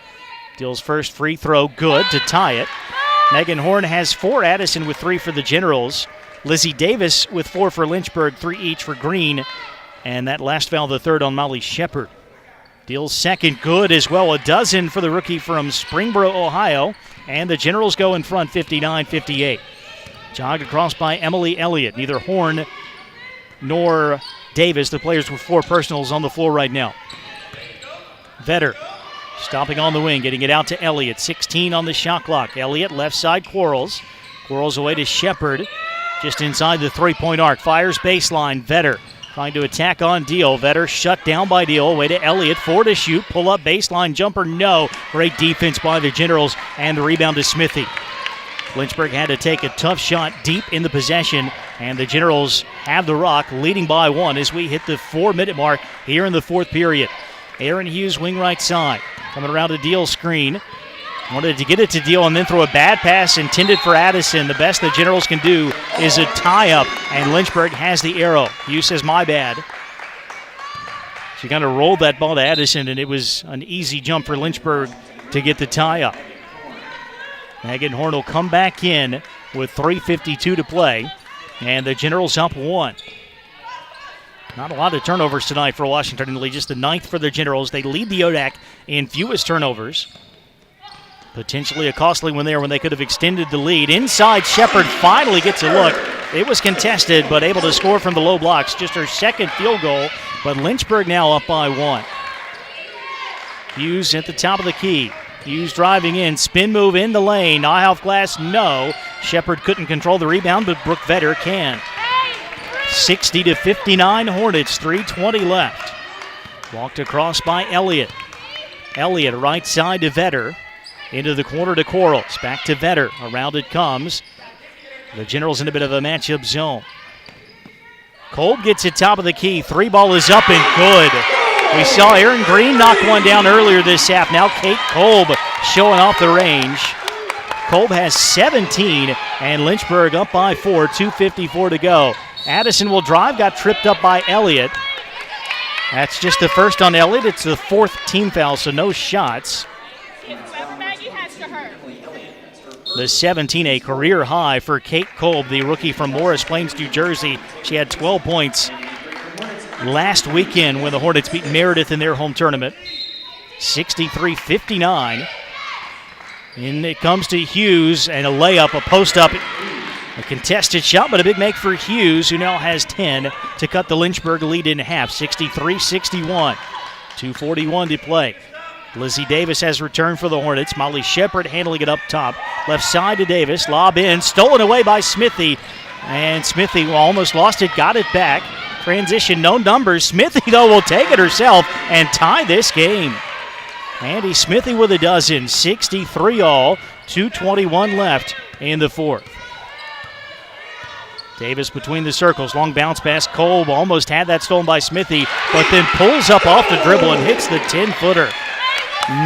Deal's first free throw good to tie it. Megan Horn has 4. Addison with 3 for the Generals. Lizzie Davis with 4 for Lynchburg, 3 each for Green. And that last foul, the third on Molly Shepard. Deal's second good as well, a dozen for the rookie from Springboro, Ohio. And the Generals go in front 59-58. Jogged across by Emily Elliott. Neither Horn nor Davis, the players with 4 personals on the floor right now. Vetter stopping on the wing, getting it out to Elliott. 16 on the shot clock. Elliott left side, Quarles. Quarles away to Shepard, just inside the three-point arc. Fires baseline. Vetter trying to attack on Deal. Vetter shut down by Deal. Away to Elliott. 4 to shoot. Pull up baseline jumper. No. Great defense by the Generals, and the rebound to Smithy. Lynchburg had to take a tough shot deep in the possession, and the Generals have the rock, leading by 1 as we hit the 4-minute mark here in the fourth period. Aaron Hughes, wing right side, coming around a Deal screen. Wanted to get it to Deal and then throw a bad pass intended for Addison. The best the Generals can do is a tie-up, and Lynchburg has the arrow. Hughes says, my bad. She kind of rolled that ball to Addison, and it was an easy jump for Lynchburg to get the tie-up. Megan Horn will come back in with 3:52 to play, and the Generals up 1. Not a lot of turnovers tonight for Washington and Lee, just the 9th for the Generals. They lead the ODAC in fewest turnovers. Potentially a costly one there when they could have extended the lead. Inside, Shepard finally gets a look. It was contested, but able to score from the low blocks. Just her second field goal, but Lynchburg now up by 1. Hughes at the top of the key. Hughes driving in, spin move in the lane. Niehoff glass, no. Shepard couldn't control the rebound, but Brooke Vetter can. 60-59 Hornets, 3:20 left. Walked across by Elliott. Elliott right side to Vetter. Into the corner to Quarles. Back to Vetter. Around it comes. The Generals in a bit of a matchup zone. Kolb gets it top of the key. 3 ball is up and good. We saw Aaron Green knock one down earlier this half. Now Kate Kolb showing off the range. Kolb has 17, and Lynchburg up by 4, 2:54 to go. Addison will drive, got tripped up by Elliott. That's just the first on Elliott. It's the 4th team foul, so no shots. The 17, a career high for Kate Kolb, the rookie from Morris Plains, New Jersey. She had 12 points last weekend when the Hornets beat Meredith in their home tournament. 63-59. And it comes to Hughes, and a layup, a post-up, a contested shot, but a big make for Hughes, who now has 10 to cut the Lynchburg lead in half. 63-61. 2:41 to play. Lizzie Davis has returned for the Hornets. Molly Shepard handling it up top. Left side to Davis. Lob in. Stolen away by Smithy. And Smithy almost lost it. Got it back. Transition, no numbers. Smithy, though, will take it herself and tie this game. Andy Smithy with a dozen, 63 all, 2:21 left in the fourth. Davis between the circles, long bounce pass. Kolb almost had that stolen by Smithy, but then pulls up off the dribble and hits the 10-footer.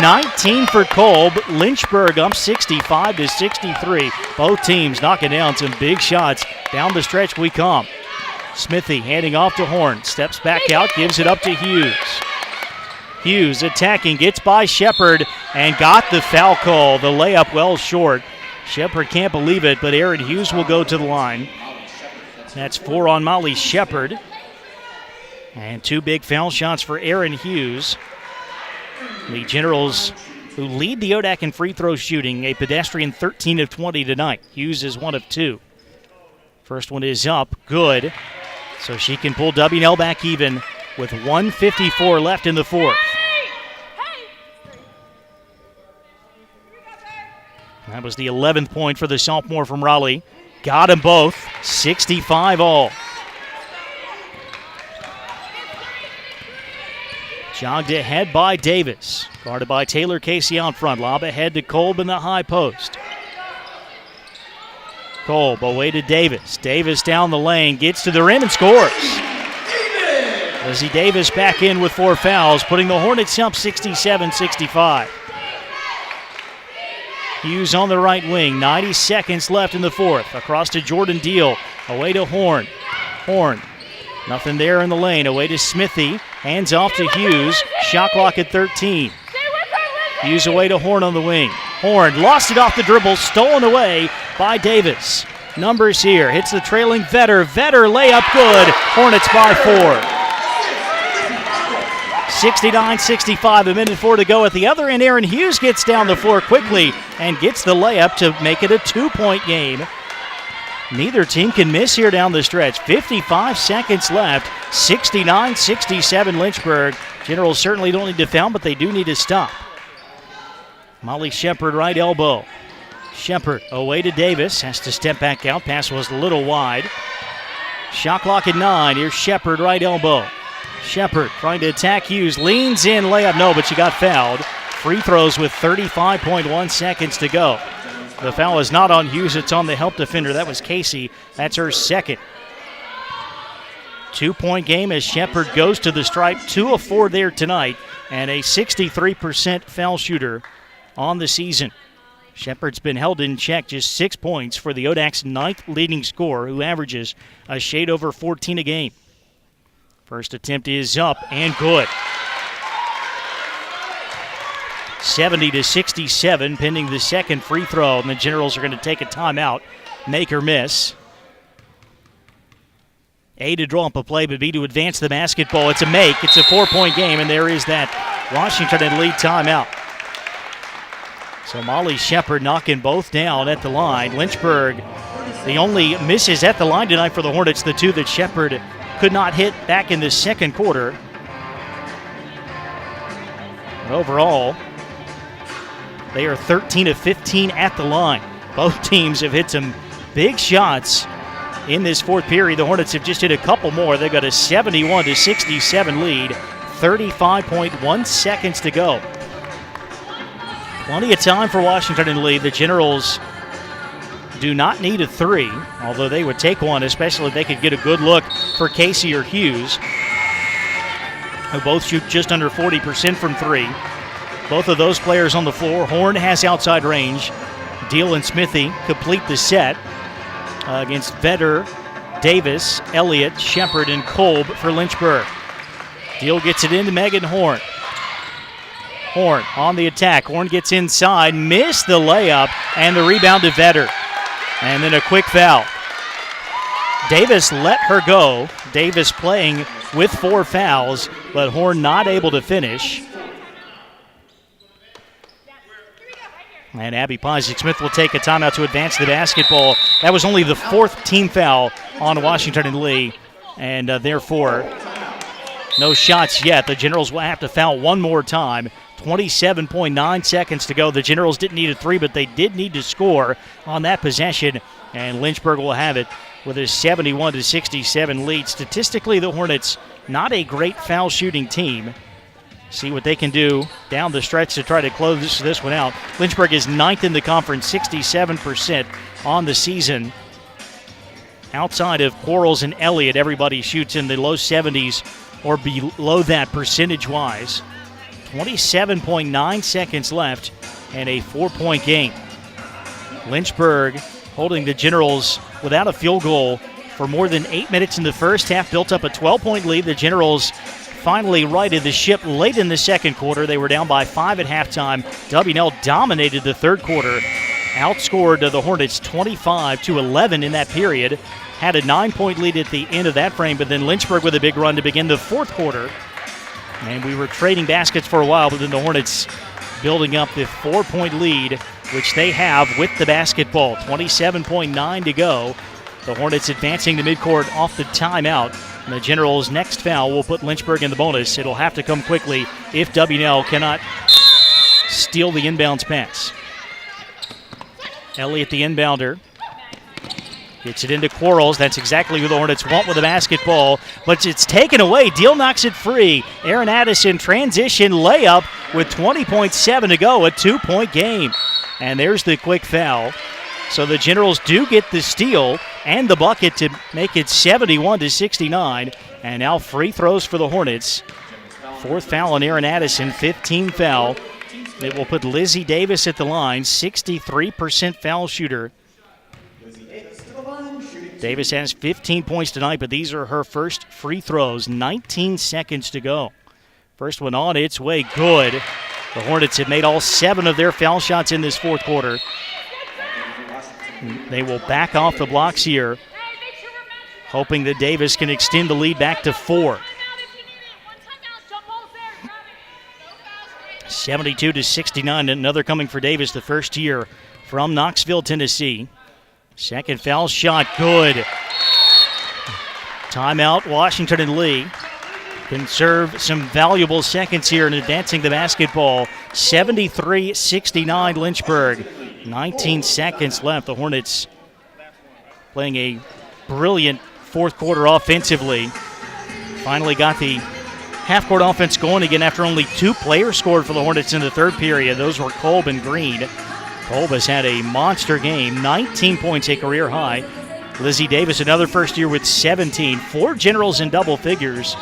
19 for Kolb. Lynchburg up 65-63. Both teams knocking down some big shots. Down the stretch we come. Smithy handing off to Horn. Steps back out, gives it up to Hughes. Hughes attacking, gets by Shepard, and got the foul call. The layup well short. Shepard can't believe it, but Aaron Hughes will go to the line. That's 4 on Molly Shepard. And 2 big foul shots for Aaron Hughes. The Generals, who lead the ODAC in free throw shooting, a pedestrian 13 of 20 tonight. Hughes is 1 of 2. First one is up, good. So she can pull W&L back even with 1:54 left in the fourth. That was the 11th point for the sophomore from Raleigh. Got them both, 65 all. Jogged ahead by Davis. Guarded by Taylor Casey out front. Lob ahead to Kolb in the high post. Kolb away to Davis. Davis down the lane, gets to the rim and scores. Lizzie Davis back in with 4 fouls, putting the Hornets up 67-65. Hughes on the right wing, 90 seconds left in the fourth. Across to Jordan Deal, away to Horn. Horn, nothing there in the lane, away to Smithy. Hands off to Hughes, shot clock at 13. Hughes away to Horn on the wing. Horn lost it off the dribble, stolen away by Davis. Numbers here, hits the trailing Vetter. Vetter layup good, Hornets by 4. 69-65, a minute 4 to go at the other end. Aaron Hughes gets down the floor quickly and gets the layup to make it a 2-point game. Neither team can miss here down the stretch. 55 seconds left, 69-67 Lynchburg. Generals certainly don't need to foul, but they do need to stop. Molly Shepard, right elbow. Shepard away to Davis, has to step back out. Pass was a little wide. Shot clock at 9. Here's Shepard, right elbow. Shepard trying to attack Hughes, leans in, layup, no, but she got fouled. Free throws with 35.1 seconds to go. The foul is not on Hughes, it's on the help defender. That was Casey. That's her second. 2-point game as Shepard goes to the stripe. 2 of 4 there tonight, and a 63% foul shooter on the season. Shepard's been held in check, just 6 points for the ODAC's 9th leading scorer, who averages a shade over 14 a game. First attempt is up and good. 70-67, pending the second free throw, and the Generals are going to take a timeout, make or miss. A, to draw up a play, but B, to advance the basketball. It's a make. It's a 4-point game, and there is that Washington and lead timeout. So Molly Shepard knocking both down at the line. Lynchburg, the only misses at the line tonight for the Hornets, the 2 that Shepard could not hit back in the second quarter. Overall, they are 13 of 15 at the line. Both teams have hit some big shots in this fourth period. The Hornets have just hit a couple more. They've got a 71-67 lead, 35.1 seconds to go. Plenty of time for Washington in the lead. The Generals do not need a 3, although they would take one, especially if they could get a good look for Casey or Hughes, who both shoot just under 40% from 3. Both of those players on the floor. Horn has outside range. Deal and Smithy complete the set against Vetter, Davis, Elliott, Shepard, and Kolb for Lynchburg. Deal gets it into Megan Horn. Horn on the attack. Horn gets inside, missed the layup, and the rebound to Vetter. And then a quick foul. Davis let her go. Davis playing with 4 fouls, but Horn not able to finish. And Abby Pajek-Smith will take a timeout to advance the basketball. That was only the 4th team foul on Washington and Lee, and therefore no shots yet. The Generals will have to foul one more time. 27.9 seconds to go. The Generals didn't need a 3, but they did need to score on that possession, and Lynchburg will have it with a 71-67 lead. Statistically, the Hornets not a great foul shooting team. see what they can do down the stretch to try to close this one out. Lynchburg is 9th in the conference, 67% on the season. Outside of Quarles and Elliott, everybody shoots in the low 70s or below that percentage-wise. 27.9 seconds left and a 4-point game. Lynchburg holding the Generals without a field goal for more than 8 minutes in the first half, built up a 12-point lead. The Generals finally righted the ship late in the second quarter. They were down by 5 at halftime. W&L dominated the third quarter, outscored the Hornets 25-11 in that period. Had a 9-point lead at the end of that frame, but then Lynchburg with a big run to begin the fourth quarter. And we were trading baskets for a while, but then the Hornets building up the 4-point lead, which they have with the basketball. 27.9 to go. The Hornets advancing to midcourt off the timeout. And the Generals' next foul will put Lynchburg in the bonus. It'll have to come quickly if W&L cannot steal the inbounds pass. Elliott, the inbounder, gets it into Quarles. That's exactly who the Hornets want with the basketball, but it's taken away. Deal knocks it free. Aaron Addison transition layup with 20.7 to go, a 2-point game. And there's the quick foul. So the Generals do get the steal and the bucket to make it 71-69. And now free throws for the Hornets. Fourth foul on Aaron Addison, 15th foul. It will put Lizzie Davis at the line, 63% foul shooter. Davis has 15 points tonight, but these are her first free throws. 19 seconds to go. First one on its way, good. The Hornets have made all 7 of their foul shots in this fourth quarter. They will back off the blocks here, hoping that Davis can extend the lead back to 4. 72-69, another coming for Davis, the first year from Knoxville, Tennessee. Second foul shot, good. Timeout, Washington and Lee. Conserve some valuable seconds here in advancing the basketball. 73-69 Lynchburg. 19 seconds left. The Hornets playing a brilliant fourth quarter offensively. Finally got the half-court offense going again after only 2 players scored for the Hornets in the third period. Those were Kolb and Green. Kolb has had a monster game, 19 points, a career high. Lizzie Davis, another first year with 17. 4 Generals in double figures.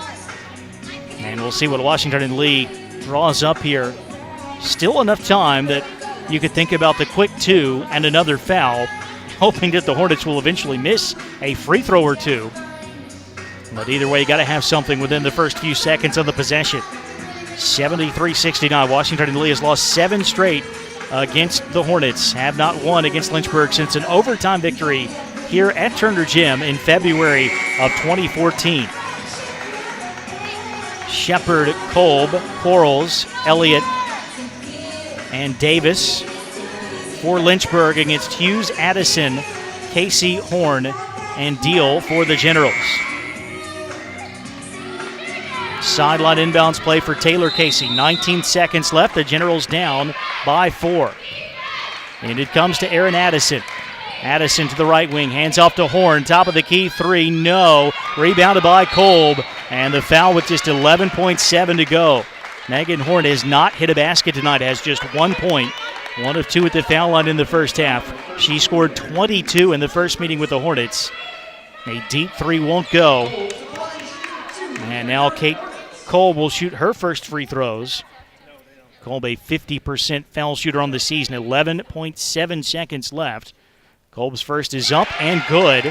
And we'll see what Washington and Lee draws up here. Still enough time that you could think about the quick 2 and another foul, hoping that the Hornets will eventually miss a free throw or 2. But either way, you got to have something within the first few seconds of the possession. 73-69. Washington and Lee has lost 7 straight against the Hornets. Have not won against Lynchburg since an overtime victory here at Turner Gym in February of 2014. Shepard, Kolb, Quarles, Elliott, and Davis for Lynchburg against Hughes, Addison, Casey, Horn, and Deal for the Generals. Sideline inbounds play for Taylor Casey. 19 seconds left. The Generals down by 4. And it comes to Aaron Addison. Addison to the right wing. Hands off to Horn. Top of the key. 3. No. Rebounded by Kolb. And the foul with just 11.7 to go. Megan Horn has not hit a basket tonight. Has just 1 point. 1 of 2 at the foul line in the first half. She scored 22 in the first meeting with the Hornets. A deep 3 won't go. And now Kate Kolb will shoot her first free throws. Kolb a 50% foul shooter on the season. 11.7 seconds left. Kolb's first is up and good.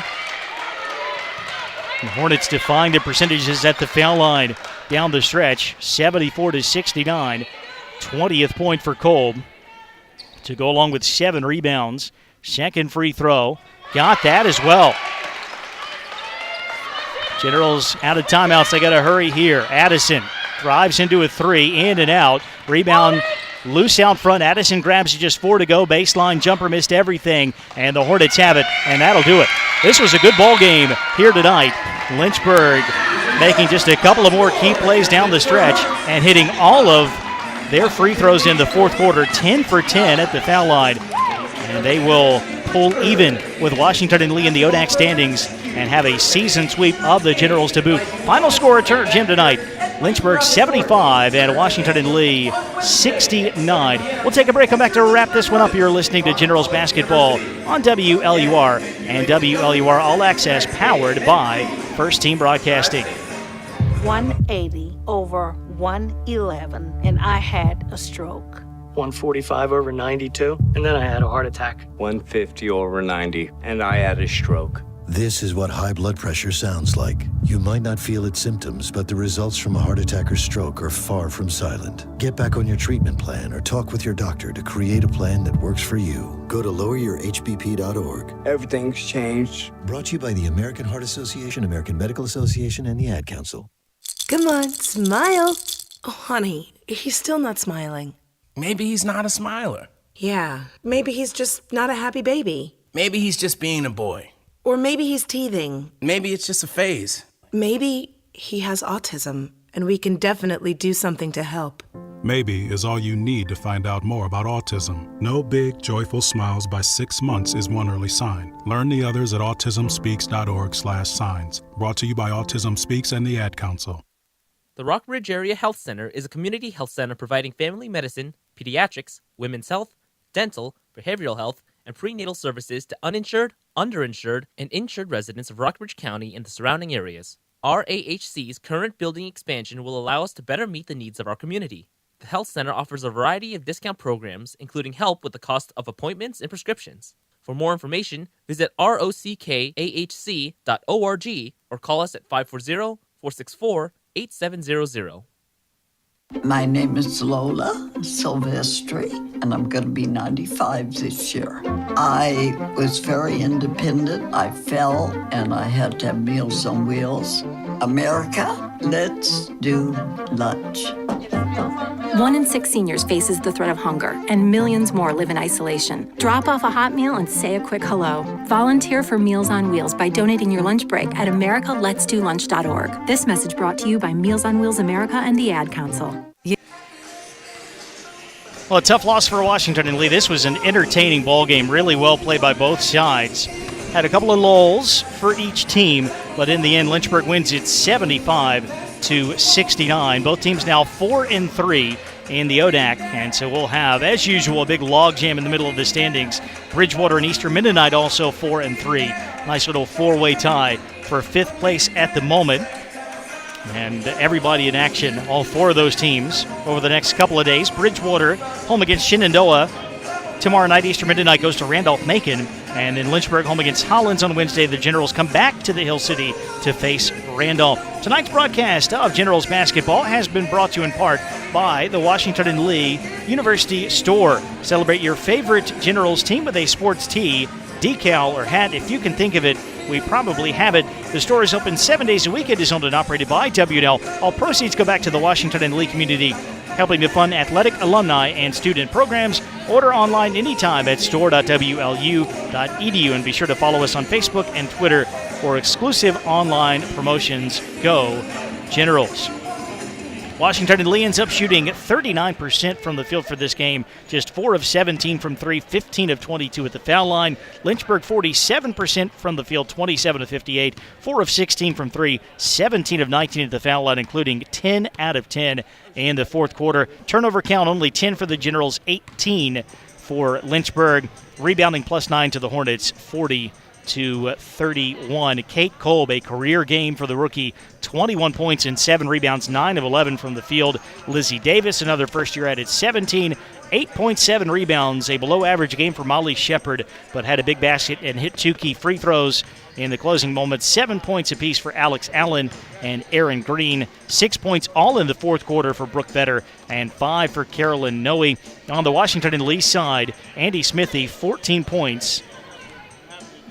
The Hornets defying the percentages at the foul line down the stretch. 74-69. 20th point for Kolb to go along with 7 rebounds. Second free throw. Got that as well. Generals out of timeouts. They got to hurry here. Addison drives into a 3, in and out. Rebound loose out front. Addison grabs it, just 4 to go. Baseline jumper, missed everything, and the Hornets have it, and that'll do it. This was a good ball game here tonight. Lynchburg making just a couple of more key plays down the stretch and hitting all of their free throws in the fourth quarter. 10 for 10 at the foul line, and they will pull even with Washington and Lee in the ODAC standings and have a season sweep of the Generals to boot. Final score at Turner Gym tonight, Lynchburg 75 and Washington and Lee 69. We'll take a break, come back to wrap this one up. You're listening to Generals Basketball on WLUR and WLUR All Access, powered by First Team Broadcasting. 180 over 111, and I had a stroke. 145 over 92, and then I had a heart attack. 150 over 90, and I had a stroke. This is what high blood pressure sounds like. You might not feel its symptoms, but the results from a heart attack or stroke are far from silent. Get back on your treatment plan or talk with your doctor to create a plan that works for you. Go to loweryourhbp.org. Everything's changed. Brought to you by the American Heart Association, American Medical Association, and the Ad Council. Come on, smile. Oh, honey, he's still not smiling. Maybe he's not a smiler. Yeah, maybe he's just not a happy baby. Maybe he's just being a boy. Or maybe he's teething. Maybe it's just a phase. Maybe he has autism, and we can definitely do something to help. Maybe is all you need to find out more about autism. No big, joyful smiles by 6 months is one early sign. Learn the others at autismspeaks.org/signs. Brought to you by Autism Speaks and the Ad Council. The Rockbridge Area Health Center is a community health center providing family medicine, pediatrics, women's health, dental, behavioral health, and prenatal services to uninsured, underinsured, and insured residents of Rockbridge County and the surrounding areas. RAHC's current building expansion will allow us to better meet the needs of our community. The health center offers a variety of discount programs, including help with the cost of appointments and prescriptions. For more information, visit rockahc.org or call us at 540-464-8700. My name is Lola Silvestri, and I'm going to be 95 this year. I was very independent. I fell, and I had to have Meals on Wheels. America, let's do lunch. 1 in 6 seniors faces the threat of hunger, and millions more live in isolation. Drop off a hot meal and say a quick hello. Volunteer for Meals on Wheels by donating your lunch break at americaletsdolunch.org. This message brought to you by Meals on Wheels America and the Ad Council. Well, a tough loss for Washington and Lee. This was an entertaining ball game, really well played by both sides. Had a couple of lulls for each team, but in the end, Lynchburg wins it 75-69. Both teams now 4-3 in the ODAC, and so we'll have, as usual, a big logjam in the middle of the standings. Bridgewater and Eastern Mennonite also 4-3. Nice little four-way tie for 5th place at the moment. And everybody in action, all 4 of those teams, over the next couple of days. Bridgewater home against Shenandoah. Tomorrow night, Eastern Mennonite goes to Randolph-Macon. And in Lynchburg, home against Hollins on Wednesday, the Generals come back to the Hill City to face Randolph. Tonight's broadcast of Generals basketball has been brought to you in part by the Washington and Lee University Store. Celebrate your favorite Generals team with a sports tee, decal, or hat. If you can think of it, we probably have it. The store is open 7 days a week. It is owned and operated by W&L. All proceeds go back to the Washington and Lee community, helping to fund athletic, alumni, and student programs. Order online anytime at store.wlu.edu, and be sure to follow us on Facebook and Twitter for exclusive online promotions. Go Generals. Washington and Lee ends up shooting 39% from the field for this game. Just 4 of 17 from 3, 15 of 22 at the foul line. Lynchburg 47% from the field, 27 of 58, 4 of 16 from 3, 17 of 19 at the foul line, including 10 out of 10 in the fourth quarter. Turnover count only 10 for the Generals, 18 for Lynchburg. Rebounding +9 to the Hornets, 40-31. Kate Kolb, a career game for the rookie, 21 points and 7 rebounds, 9 of 11 from the field. Lizzie Davis, another first-year added, 17, 8.7 rebounds, a below-average game for Molly Shepard, but had a big basket and hit 2 key free throws in the closing moments. 7 points apiece for Alex Allen and Aaron Green. 6 points all in the fourth quarter for Brooke Vetter, and 5 for Carolyn Noe. On the Washington and Lee side, Andy Smithy, 14 points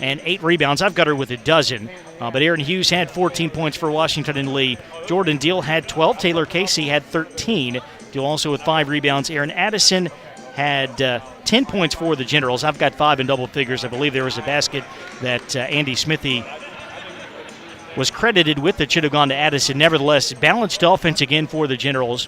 and 8 rebounds. I've got her with a dozen. But Aaron Hughes had 14 points for Washington and Lee. Jordan Deal had 12. Taylor Casey had 13. Deal also with 5 rebounds. Aaron Addison had 10 points for the Generals. I've got 5 in double figures. I believe there was a basket that Andy Smithy was credited with that should have gone to Addison. Nevertheless, balanced offense again for the Generals.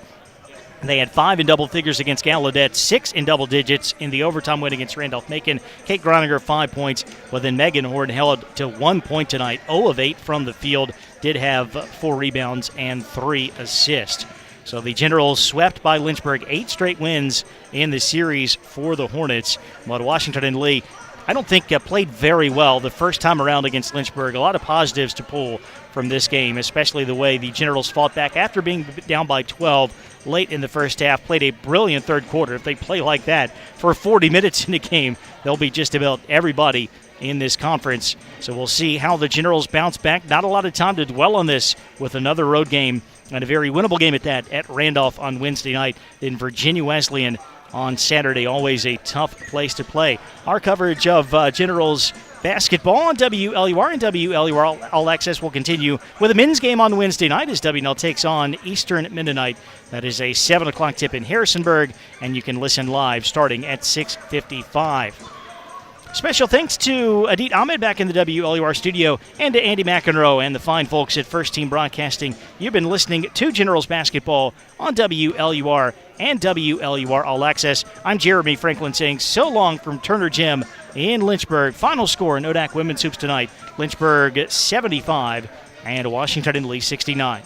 They had 5 in double figures against Gallaudet, 6 in double digits in the overtime win against Randolph-Macon. Kate Groninger, 5 points, but then Megan Horn held to 1 point tonight, 0 of 8 from the field, did have 4 rebounds and 3 assists. So the Generals swept by Lynchburg, 8 straight wins in the series for the Hornets. But Washington and Lee, I don't think played very well the first time around against Lynchburg. A lot of positives to pull from this game, especially the way the Generals fought back after being down by 12 late in the first half, played a brilliant third quarter. If they play like that for 40 minutes in a game, they'll be just about everybody in this conference. So we'll see how the Generals bounce back. Not a lot of time to dwell on this with another road game, and a very winnable game at that, at Randolph on Wednesday night, then Virginia Wesleyan on Saturday. Always a tough place to play. Our coverage of Generals basketball on WLUR and WLUR All Access will continue with a men's game on Wednesday night as WNL takes on Eastern Mennonite. That is a 7 o'clock tip in Harrisonburg, and you can listen live starting at 6:55. Special thanks to Adit Ahmed back in the WLUR studio, and to Andy McEnroe and the fine folks at First Team Broadcasting. You've been listening to Generals Basketball on WLUR and WLUR All Access. I'm Jeremy Franklin saying so long from Turner Gym in Lynchburg. Final score in ODAC Women's Hoops tonight, Lynchburg 75 and Washington and Lee 69.